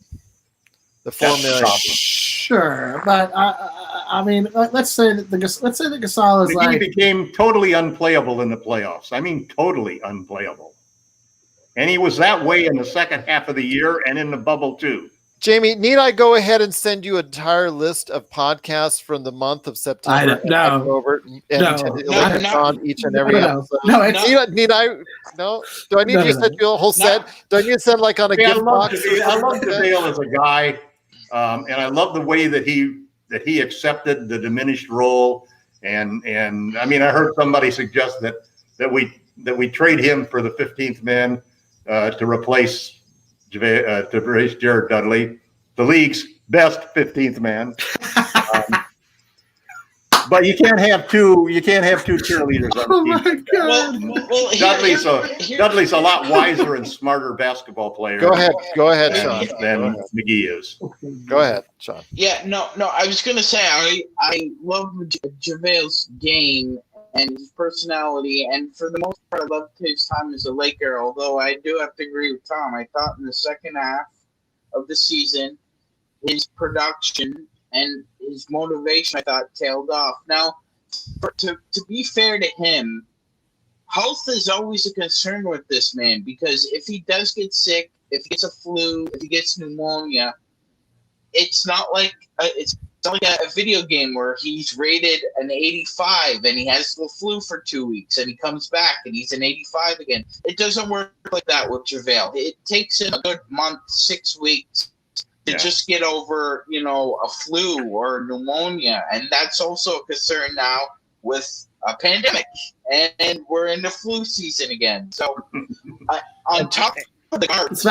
The $4 million. Sure, but I mean, let's say that Gasol is McGee became totally unplayable in the playoffs. I mean, totally unplayable. And he was that way in the second half of the year and in the bubble too. Jamie, need I go ahead and send you an entire list of podcasts from the month of September? On each and every episode. Need I? No. Do I need to send you a whole set? Do I need to send like on a gift box? I love JaVale as a guy, and I love the way that he accepted the diminished role. And I mean, I heard somebody suggest that we trade him for the 15th man to replace Jared Dudley, the league's best 15th man. But you can't have two cheerleaders on the team. Well, Dudley's a lot wiser and smarter basketball player. Go ahead, Sean. Than McGee is. Go ahead, Sean. Yeah, no. I was gonna say I love JaVale's game and his personality, and for the most part, I loved his time as a Laker. Although I do have to agree with Tom. I thought in the second half of the season, his production and his motivation, I thought, tailed off. Now, to be fair to him, health is always a concern with this man, because if he does get sick, if he gets a flu, if he gets pneumonia, it's not like like a video game where he's rated an 85 and he has the flu for 2 weeks and he comes back and he's an 85 again. It doesn't work like that with JaVale. It takes him a good month, 6 weeks to just get over, a flu or pneumonia. And that's also a concern now with a pandemic. And we're in the flu season again. So on top of the guards,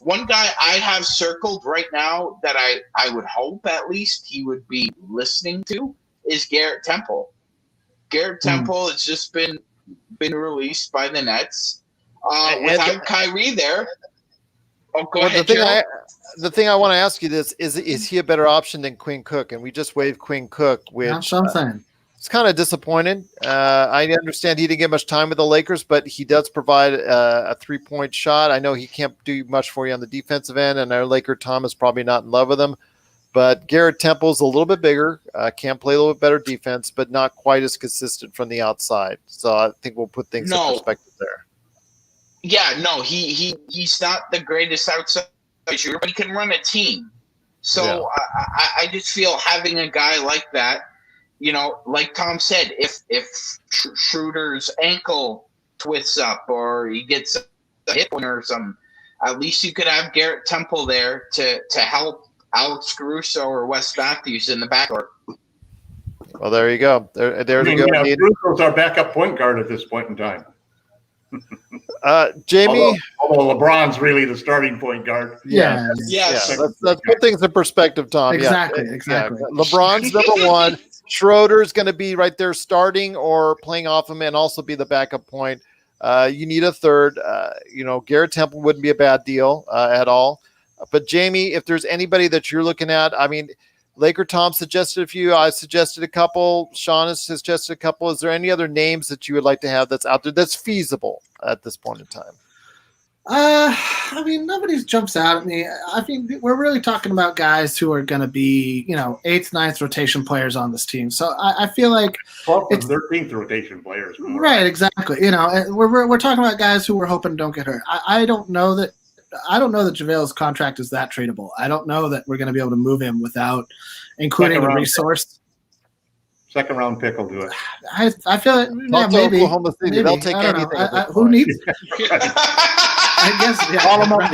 one guy I have circled right now that I would hope at least he would be listening to is Garrett Temple. Garrett Temple has just been released by the Nets. Without Kyrie there. Oh, go ahead, Joe. The thing I want to ask you is he a better option than Quinn Cook? And we just waived Quinn Cook, which that's what I'm saying. It's kind of disappointing. I understand he didn't get much time with the Lakers, but he does provide a 3-point shot. I know he can't do much for you on the defensive end, and our Laker Tom is probably not in love with him. But Garrett Temple's a little bit bigger, can play a little bit better defense, but not quite as consistent from the outside. So I think we'll put things in perspective there. Yeah, no, he's not the greatest outside shooter, but he can run a team. So I just feel having a guy like that, like Tom said, if Schroeder's ankle twists up or he gets a hip one or something, at least you could have Garrett Temple there to help Alex Caruso or Wes Matthews in the backcourt. Well, there you go. There you go. Caruso's our backup point guard at this point in time. Jamie, although LeBron's really the starting point guard. Yes. Let's put things in perspective, Tom. Exactly. LeBron's number one. Schroeder's going to be right there starting or playing off him and also be the backup point. You need a third. Garrett Temple wouldn't be a bad deal at all. But Jamie, if there's anybody that you're looking at, I mean, Laker Tom suggested a few. I suggested a couple. Sean has suggested a couple. Is there any other names that you would like to have that's out there that's feasible at this point in time? I mean, nobody jumps out at me. I think we're really talking about guys who are going to be, 8th, 9th rotation players on this team. So I feel like 12th and 13th rotation players. Right, exactly. We're talking about guys who we're hoping don't get hurt. I don't know that JaVale's contract is that tradable. I don't know that we're going to be able to move him without including a resource. Second round pick will do it. I feel it. Yeah, maybe. Oklahoma City. Maybe. They'll take anything. Who needs it? I guess. Yeah, call them up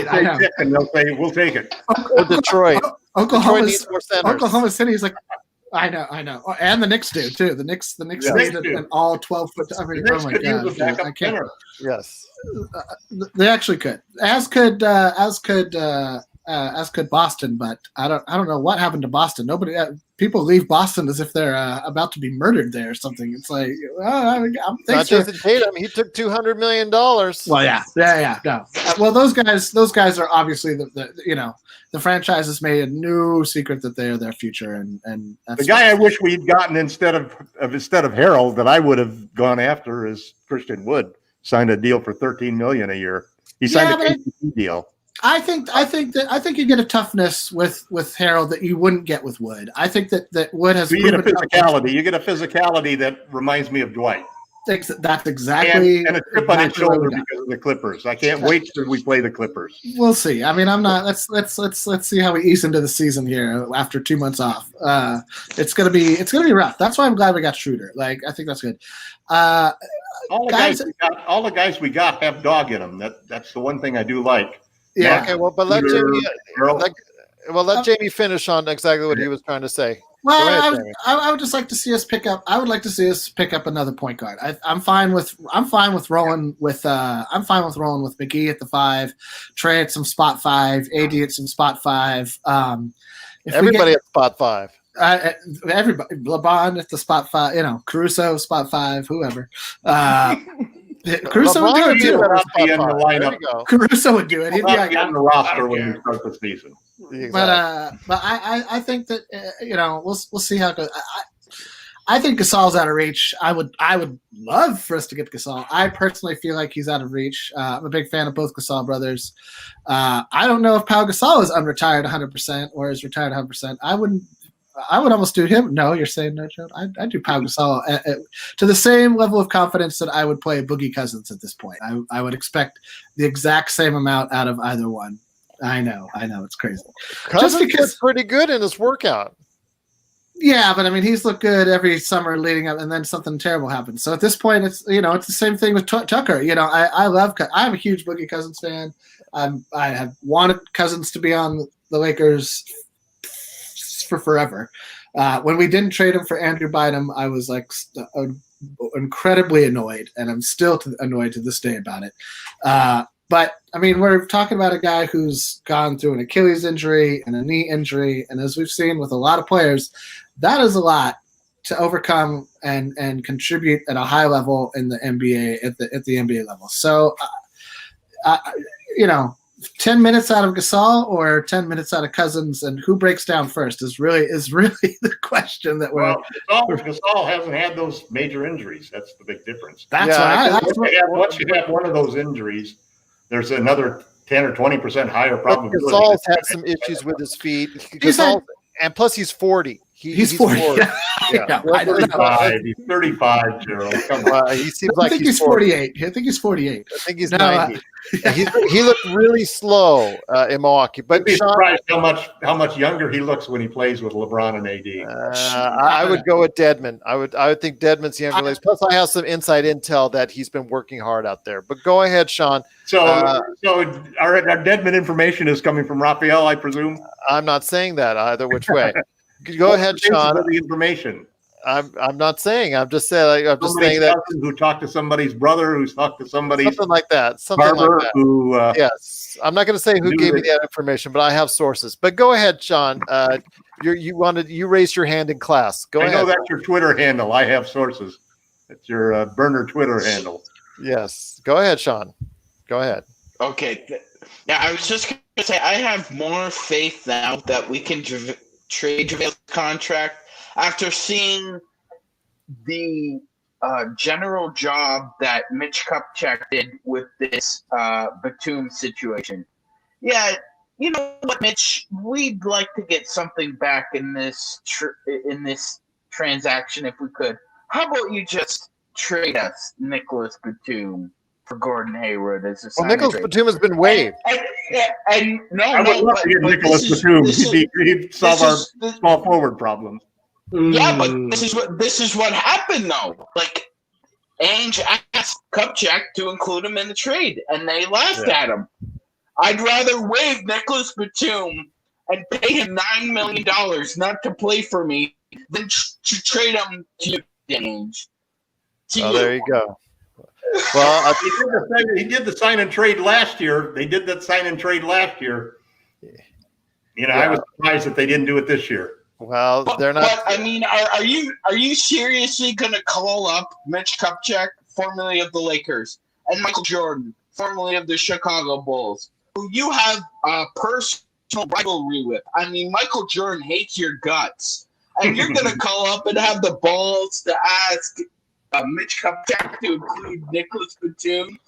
and they'll say, "We'll take it." Or Detroit. Oklahoma City is like, I know. Oh, and the Knicks do too. The Knicks need an all 12-foot. I mean, oh my god, I can't. Yes, they actually could. As could Boston, but I don't know what happened to Boston. Nobody. People leave Boston as if they're about to be murdered there or something. It's like, I'm not just Tatum. He took $200 million. Well, yeah. No. Well, those guys are obviously the franchise has made a new secret that they are their future, and that's the guy I wish we'd gotten instead of Harold that I would have gone after is Christian Wood. Signed a deal for $13 million a year. He signed a KCP deal. I think you get a toughness with Harold that you wouldn't get with Wood. I think that Wood has. You get a physicality. You get a physicality that reminds me of Dwight. That's exactly and a chip on his shoulder because of the Clippers. I can't wait till we play the Clippers. We'll see. I mean, I'm not. Let's see how we ease into the season here after 2 months off. It's gonna be rough. That's why I'm glad we got Schroeder. Like, I think that's good. All the guys we got have dog in them. That's the one thing I do like. Yeah. Okay. Well, but let Jamie finish on exactly what he was trying to say. Well, I would just like to see us pick up. I would like to see us pick up another point guard. I'm fine with rolling with McGee at the 5, Trey at some spot 5, AD at some spot 5. Everybody at spot 5. Everybody, LeBron at the spot 5. Caruso spot 5, whoever. Caruso would do it too. Caruso would do it. He'd be like on the roster when we start the season. Exactly. But I think that we'll see how it goes. I think Gasol's out of reach. I would love for us to get Gasol. I personally feel like he's out of reach. I'm a big fan of both Gasol brothers. I don't know if Pau Gasol is unretired 100% or is retired 100%. I would almost do him. No, you're saying no, Joe. I do Pau Gasol to the same level of confidence that I would play Boogie Cousins at this point. I would expect the exact same amount out of either one. I know, it's crazy. Cousins because- looked pretty good in his workout. Yeah, but I mean, he's looked good every summer leading up, and then something terrible happens. So at this point, it's it's the same thing with Tucker. I love. I'm a huge Boogie Cousins fan. I have wanted Cousins to be on the Lakers for forever. When we didn't trade him for Andrew Bynum, I was like incredibly annoyed, and I'm still annoyed to this day about it. But I mean, we're talking about a guy who's gone through an Achilles injury and a knee injury, and as we've seen with a lot of players, that is a lot to overcome and contribute at a high level in the NBA at the NBA level. So, 10 minutes out of Gasol or 10 minutes out of Cousins, and who breaks down first is really the question that we're. Well, Gasol hasn't had those major injuries. That's the big difference. Once you have one of those injuries, there's another 10 or 20% higher probability. Gasol's had some issues with his feet. And plus he's 40. He's 40. 40. Yeah. He's 35, Gerald. Come on. He seems like he's 48. I think he's 48. I think he's 90. He looked really slow in Milwaukee. But I'd be surprised how much younger he looks when he plays with LeBron and AD. I would go with Dedmon. I would think Dedmon's younger. Plus, I have some inside intel that he's been working hard out there. But go ahead, Sean. So our Dedmon information is coming from Raphael, I presume. I'm not saying that either which way. Go ahead, Sean. The information. I'm not saying. I'm just saying. I'm just saying that who talked to somebody's brother, who's talked to somebody's something like that. Barber, who yes. I'm not going to say who gave me that information, but I have sources. But go ahead, Sean. You raised your hand in class. Go ahead. I know that's your Twitter handle. I have sources. That's your burner Twitter handle. Yes. Go ahead, Sean. Go ahead. Okay. Yeah, I was just going to say I have more faith now that we can trade JaVale's contract after seeing the general job that Mitch Kupchak did with this Batum situation. Yeah, you know what, Mitch? We'd like to get something back in this transaction if we could. How about you just trade us Nicholas Batum for Gordon Hayward as a sign Nicholas Batum has been waived. And I would love to get Nicholas Batum. He'd solve our small forward problems. Yeah, but this is what happened though. Like, Ainge asked Kupchak to include him in the trade, and they laughed at him. I'd rather waive Nicholas Batum and pay him $9 million not to play for me than to trade him to you, Ainge. There you go. Well, he did the sign and trade last year. They did that sign and trade last year. I was surprised that they didn't do it this year. Well, they're not. But I mean, are you seriously going to call up Mitch Kupchak, formerly of the Lakers, and Michael Jordan, formerly of the Chicago Bulls, who you have a personal rivalry with? I mean, Michael Jordan hates your guts, and you're going to call up and have the balls to ask Mitch Kupchak to include Nicholas Batum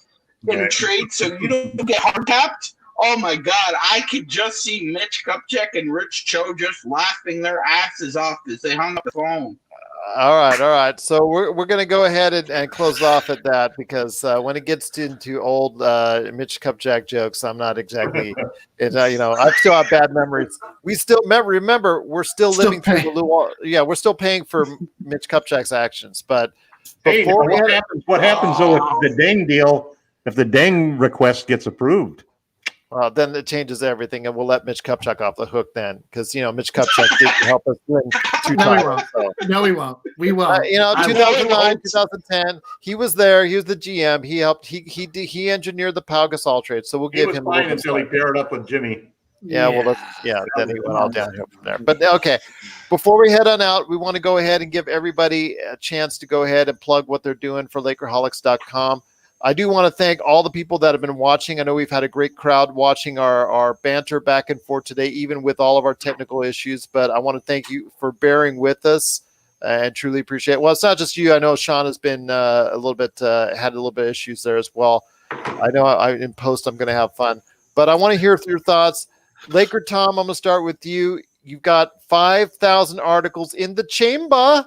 in a trade so you don't get hard capped? Oh my God, I could just see Mitch Kupchak and Rich Cho just laughing their asses off as they hung up the phone. All right. So we're going to go ahead and close off at that because when it gets into old Mitch Kupchak jokes, I'm not exactly, I still have bad memories. We still remember we're still living through we're still paying for Mitch Kupchak's actions. But what happens though with the Deng deal if the Deng request gets approved? Well, then it changes everything, and we'll let Mitch Kupchak off the hook then, because Mitch Kupchak did help us win 2 titles. No, we won't. We won't. 2009, 2010, he was there. He was the GM. He helped. He engineered the Pau Gasol trade. So we'll give him fine until he paired up with Jimmy. Yeah. Then he went all downhill from there. But okay, before we head on out, we want to go ahead and give everybody a chance to go ahead and plug what they're doing for lakerholics.com. I do want to thank all the people that have been watching. I know we've had a great crowd watching our banter back and forth today, even with all of our technical issues. But I want to thank you for bearing with us and truly appreciate it. Well, it's not just you. I know Sean has been had a little bit of issues there as well. I know in post I'm going to have fun. But I want to hear your thoughts. Laker Tom, I'm going to start with you. You've got 5,000 articles in the chamber.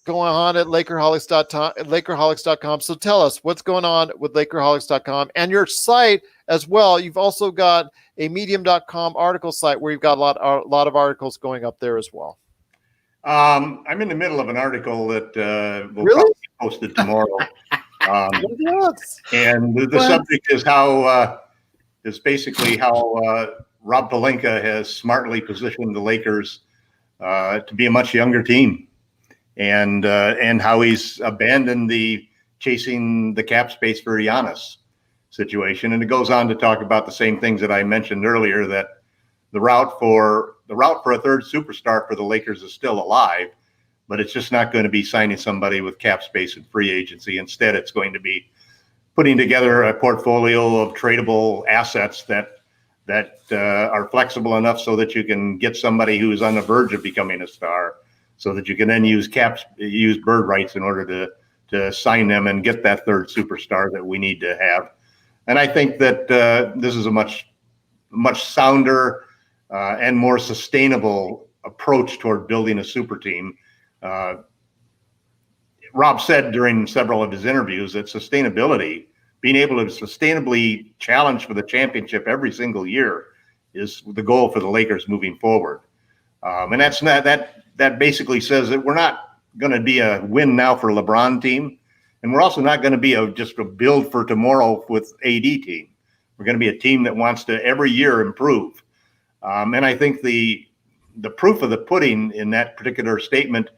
going on at lakerholics.com. So tell us what's going on with lakerholics.com and your site as well. You've also got a medium.com article site where you've got a lot of articles going up there as well. I'm in the middle of an article that will Really? probably be posted tomorrow. And the What? subject is basically how Rob Pelinka has smartly positioned the Lakers to be a much younger team, and how he's abandoned the chasing the cap space for Giannis situation. And it goes on to talk about the same things that I mentioned earlier, that the route for a third superstar for the Lakers is still alive, but it's just not going to be signing somebody with cap space and free agency. Instead, it's going to be putting together a portfolio of tradable assets that are flexible enough so that you can get somebody who's on the verge of becoming a star, so that you can then use bird rights in order to sign them and get that third superstar that we need to have. And I think that this is a much sounder and more sustainable approach toward building a super team. Rob said during several of his interviews that sustainability, being able to sustainably challenge for the championship every single year, is the goal for the Lakers moving forward. And that basically says that we're not going to be a win now for LeBron team, and we're also not going to be just a build for tomorrow with AD team. We're going to be a team that wants to every year improve. And I think the proof of the pudding in that particular statement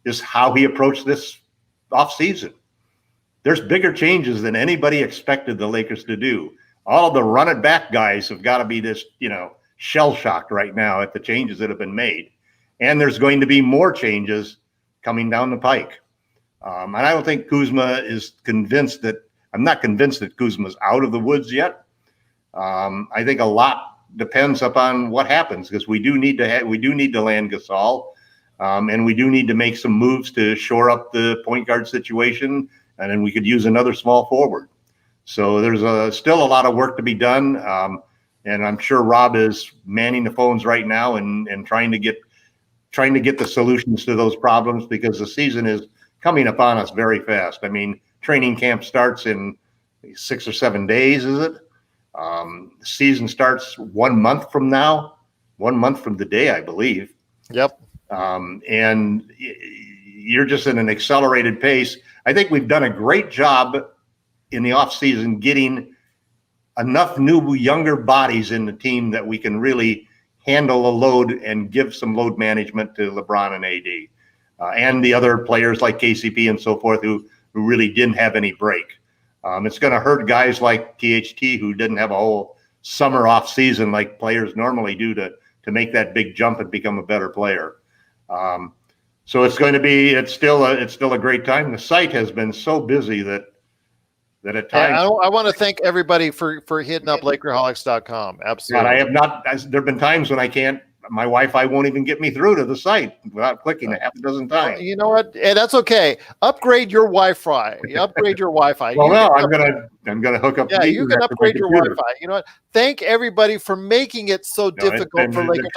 is how he approached this offseason. There's bigger changes than anybody expected the Lakers to do. All of the run it back guys have got to be just, shell shocked right now at the changes that have been made. And there's going to be more changes coming down the pike. And I don't think Kuzma is convinced I'm not convinced that Kuzma's out of the woods yet. I think a lot depends upon what happens, because we do need to land Gasol, and we do need to make some moves to shore up the point guard situation, and then we could use another small forward. So there's still a lot of work to be done, and I'm sure Rob is manning the phones right now and trying to get the solutions to those problems, because the season is coming upon us very fast. I mean, training camp starts in 6 or 7 days, is it? The season starts 1 month from now, 1 month from the day, I believe. Yep. And you're just in an accelerated pace. I think we've done a great job in the offseason getting enough new, younger bodies in the team that we can really handle a load and give some load management to LeBron and AD, and the other players like KCP and so forth who really didn't have any break. It's going to hurt guys like THT who didn't have a whole summer off season like players normally do to make that big jump and become a better player. So it's still a great time. The site has been so busy that at times. I want to thank everybody for hitting up lakerholics.com. Absolutely. God, I have not. There have been times when I can't. My Wi-Fi won't even get me through to the site without clicking a half a dozen times. You know what? And that's okay. Upgrade your Wi-Fi. Upgrade your Wi-Fi. Well, no, I'm gonna hook up. Yeah, you can upgrade your Wi-Fi. You know what? Thank everybody for making it so difficult for Lakers.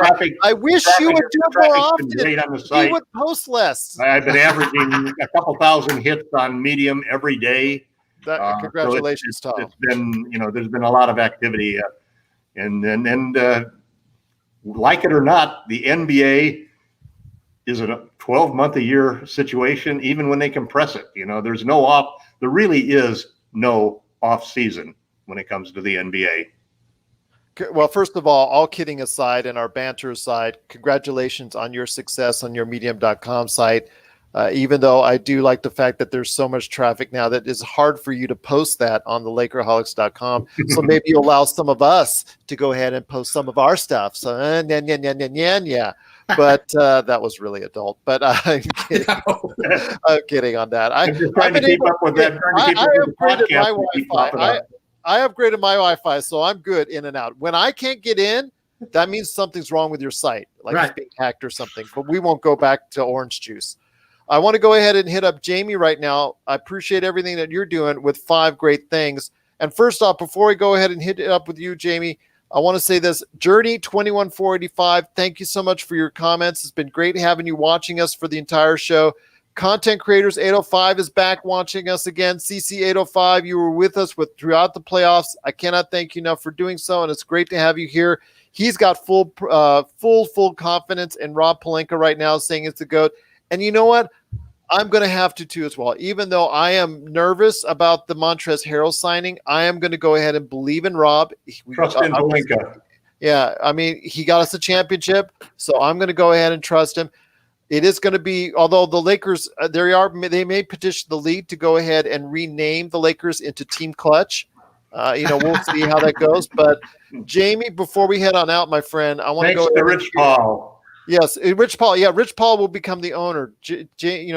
I wish you would do it more often. You would post less. I've been averaging a couple thousand hits on Medium every day. Congratulations, Tom. It's been, there's been a lot of activity, and like it or not, the NBA is a 12-month-a-year situation, even when they compress it. There really is no off season when it comes to the NBA. Well, first of all kidding aside and our banter aside, congratulations on your success on your medium.com site. Even though I do like the fact that there's so much traffic now that it's hard for you to post that on the lakerholics.com. So maybe you allow some of us to go ahead and post some of our stuff. So, yeah. But that was really adult. But I'm kidding. I'm kidding on that. I'm just trying to keep up with that. I upgraded my Wi-Fi. I upgraded my Wi-Fi, so I'm good in and out. When I can't get in, that means something's wrong with your site, like it's being hacked or something. But we won't go back to orange juice. I want to go ahead and hit up Jamie right now. I appreciate everything that you're doing with 5 great things. And first off, before we go ahead and hit it up with you, Jamie, I want to say this. Journey 21485, thank you so much for your comments. It's been great having you watching us for the entire show. Content Creators 805 is back watching us again. CC 805, you were with us throughout the playoffs. I cannot thank you enough for doing so, and it's great to have you here. He's got full confidence in Rob Pelinka right now, saying it's the GOAT. And you know what? I'm going to have to too as well. Even though I am nervous about the Montrezl Harrell signing, I am going to go ahead and believe in Rob. Trust in Pelinka. Yeah, I mean, he got us a championship, so I'm going to go ahead and trust him. It is going to be, although the Lakers, they may petition the league to go ahead and rename the Lakers into Team Clutch. We'll see how that goes. But Jamie, before we head on out, my friend, I want to go to Rich Paul. Yes, Rich Paul. Yeah, Rich Paul will become the owner. Janie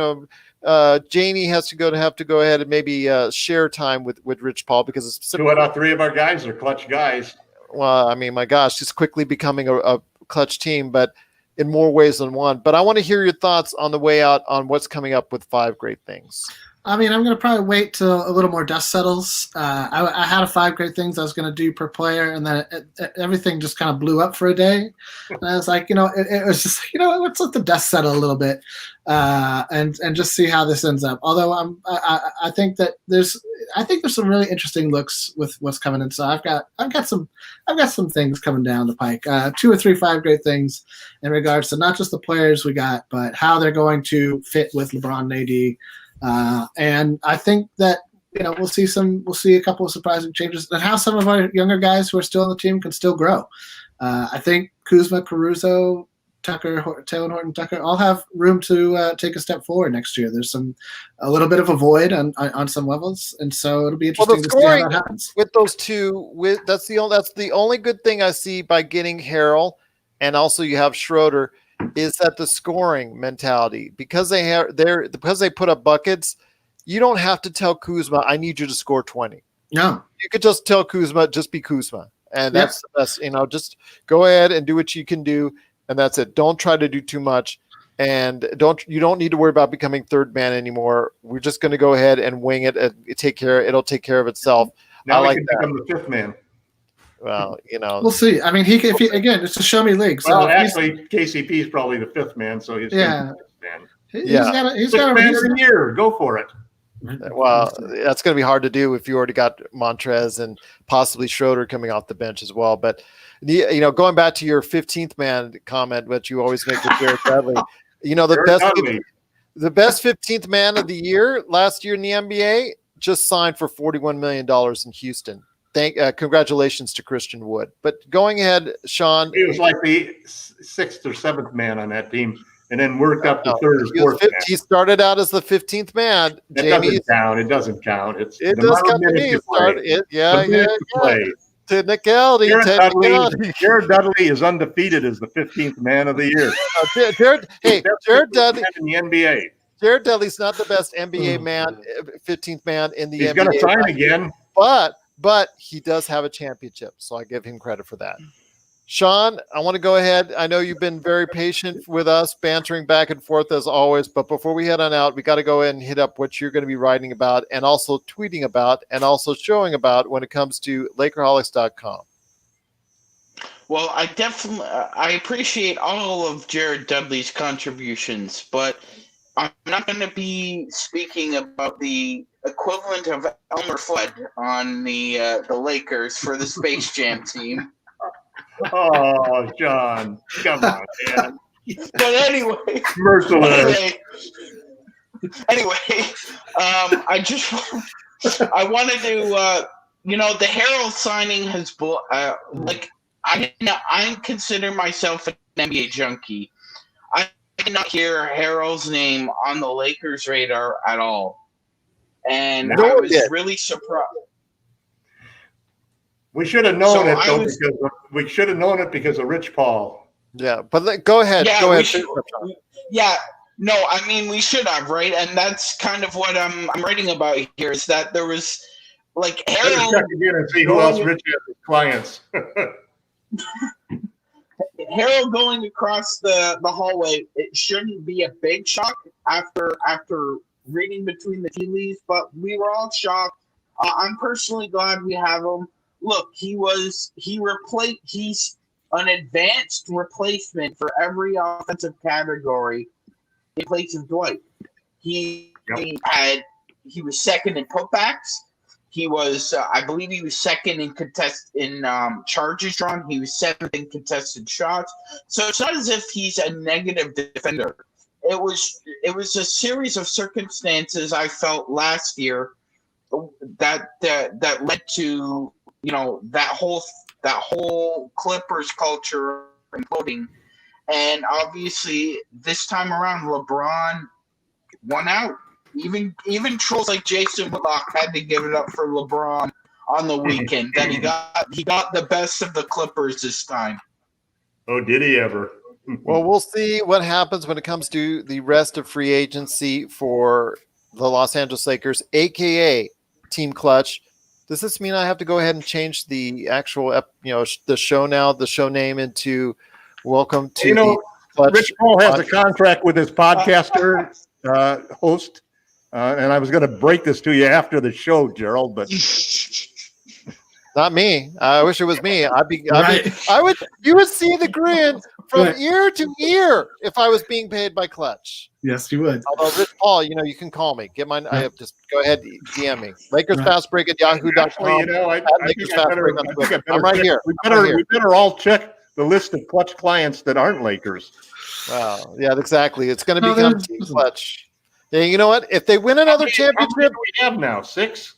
has to go ahead and maybe share time with Rich Paul because it's 2 out of 3 of our guys are clutch guys. Well, I mean, my gosh, just quickly becoming a clutch team, but in more ways than one. But I want to hear your thoughts on the way out on what's coming up with 5 great things. I mean, I'm going to probably wait till a little more dust settles. I had 5 great things I was going to do per player, and then everything just kind of blew up for a day. And I was like, it was just, let's let the dust settle a little bit and just see how this ends up. Although I think that there's some really interesting looks with what's coming in. So I've got some things coming down the pike. 2 or 3 5 great things in regards to not just the players we got, but how they're going to fit with LeBron and AD. And I think that we'll see a couple of surprising changes, and how some of our younger guys who are still on the team can still grow. I think Kuzma, Caruso, Tucker, Taylor Horton, Tucker all have room to take a step forward next year. There's a little bit of a void on some levels, and so it'll be interesting to see how that happens. With those two, that's the only good thing I see by getting Harrell, and also you have Schroeder. Is that the scoring mentality because they put up buckets? You don't have to tell Kuzma, "I need you to score 20." No, you could just tell Kuzma, "Just be Kuzma," and that's the best. Just go ahead and do what you can do, and that's it. Don't try to do too much, and you don't need to worry about becoming third man anymore. We're just going to go ahead and wing it and it'll take care of itself. Now I can become the 5th man. Well, we'll see. I mean, again, it's a show me league. So well, actually, KCP is probably the 5th man, so he's the 5th man. He's got a year. Go for it. Well, that's going to be hard to do if you already got Montrez and possibly Schroeder coming off the bench as well. But going back to your 15th man comment, which you always make with Jared Dudley, the best 15th man of the year last year in the NBA just signed for $41 million in Houston. Congratulations to Christian Wood. But going ahead, Sean. He was like the 6th or 7th man on that team, and then worked up to 3rd or 4th man. He started out as the 15th man. It doesn't count. It does count to me. Technicality. Jared Dudley is undefeated as the 15th man of the year. Jared Dudley in the NBA. Jared Dudley's not the best NBA man, 15th man in the NBA. He's going to sign again. But he does have a championship, so I give him credit for that. Sean, I want to go ahead. I know you've been very patient with us, bantering back and forth as always, but before we head on out, we got to go ahead and hit up what you're going to be writing about and also tweeting about and also showing about when it comes to lakerholics.com. Well, I appreciate all of Jared Dudley's contributions, but I'm not going to be speaking about the equivalent of Elmer Fudd on the Lakers for the Space Jam team. Oh, John, come on, man. But anyway, merciless. Anyway, I wanted to, the Harrell signing has I consider myself an NBA junkie. I did not hear Harrell's name on the Lakers radar at all. And I was really surprised. We should have known because of Rich Paul. Yeah, but go ahead. Yeah, go ahead. We should have, right? And that's kind of what I'm writing about here is that there was Harrell. Check again and see who else Rich has as clients. Harrell going across the hallway, it shouldn't be a big shock after reading between the tea leaves, but we were all shocked. I'm personally glad we have him. Look, he's an advanced replacement for every offensive category in place of Dwight. He was second in putbacks. He was, I believe, he was second in charges drawn. He was seventh in contested shots. So it's not as if he's a negative defender. It was a series of circumstances I felt last year that led to that whole Clippers culture imploding. And obviously, this time around, LeBron won out. Even trolls like Jason Whitlock had to give it up for LeBron on the weekend. That he got the best of the Clippers this time. Oh, did he ever? Well, we'll see what happens when it comes to the rest of free agency for the Los Angeles Lakers, aka Team Clutch. Does this mean I have to go ahead and change the actual, the show now, the show name into Welcome to the Clutch? Rich Paul has a contract with his podcaster host, and I was going to break this to you after the show, Gerald, but not me. I wish it was me. You would see the grin from ear to ear if I was being paid by Clutch. Yes, you would. Although Rich Paul, you can call me. Get mine. Just go ahead, DM me. Lakers Fast Break at yahoo.com. I'm right here. We better all check the list of Clutch clients that aren't Lakers. Wow. Yeah, exactly. It's going to become Team Clutch. Yeah, you know what? If they win another championship, how many do we have now? 6?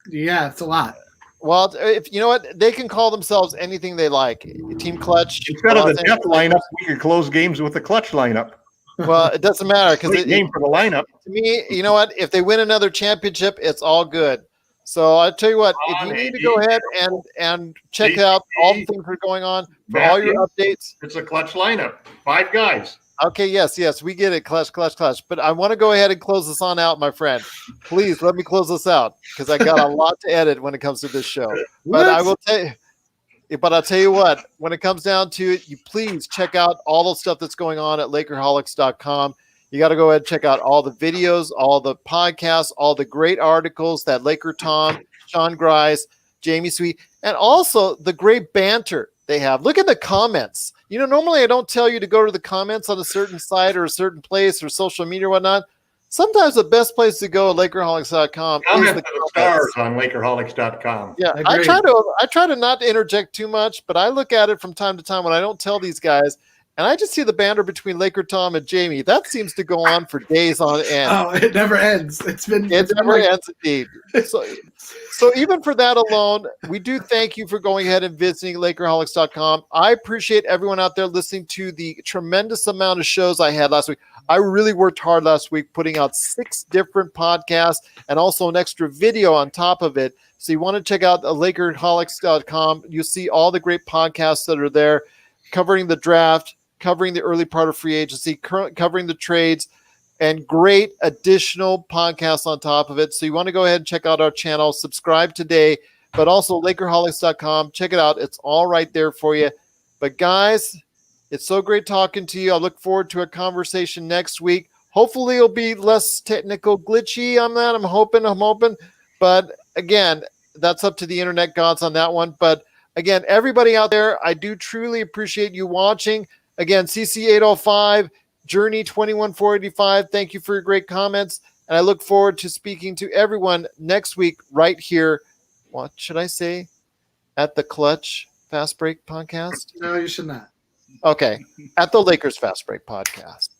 Yeah, it's a lot. Well, if you know what, they can call themselves anything they like. Team Clutch. Instead of the Death lineup, we could close games with the Clutch lineup. Well, it doesn't matter because name for the lineup. To me, you know what? If they win another championship, it's all good. So I tell you what, if you need to go ahead and check out all the things that are going on for all your updates, it's a Clutch lineup. 5 guys. Okay, yes, we get it. Clutch. But I want to go ahead and close this on out, my friend. Please let me close this out because I got a lot to edit when it comes to this show. But I'll tell you what, when it comes down to it, you please check out all the stuff that's going on at lakerholics.com. You got to go ahead and check out all the videos, all the podcasts, all the great articles that Laker Tom, Sean Grice, Jamie Sweet, and also the great banter they have. Look at the comments. Normally I don't tell you to go to the comments on a certain site or a certain place or social media or whatnot. Sometimes the best place to go at lakerholics.com is the stars on lakerholics.com. Yeah, I try to not interject too much, but I look at it from time to time when I don't tell these guys, and I just see the banter between Laker Tom and Jamie. That seems to go on for days on end. Oh, it never ends. It never ends indeed. So even for that alone, we do thank you for going ahead and visiting lakerholics.com. I appreciate everyone out there listening to the tremendous amount of shows I had last week. I really worked hard last week putting out 6 different podcasts and also an extra video on top of it. So you want to check out lakerholics.com. You'll see all the great podcasts that are there covering the draft, covering the early part of free agency, covering the trades, and great additional podcasts on top of it. So you want to go ahead and check out our channel, subscribe today, but also lakerholics.com. Check it out. It's all right there for you. But guys, it's so great talking to you. I look forward to a conversation next week. Hopefully it'll be less technical glitchy on that. I'm hoping. But again, that's up to the internet gods on that one. But again, everybody out there, I do truly appreciate you watching. Again, CC805, Journey 21485. Thank you for your great comments. And I look forward to speaking to everyone next week right here. What should I say? At the Clutch Fast Break podcast? No, you should not. Okay. At the Lakers Fast Break podcast.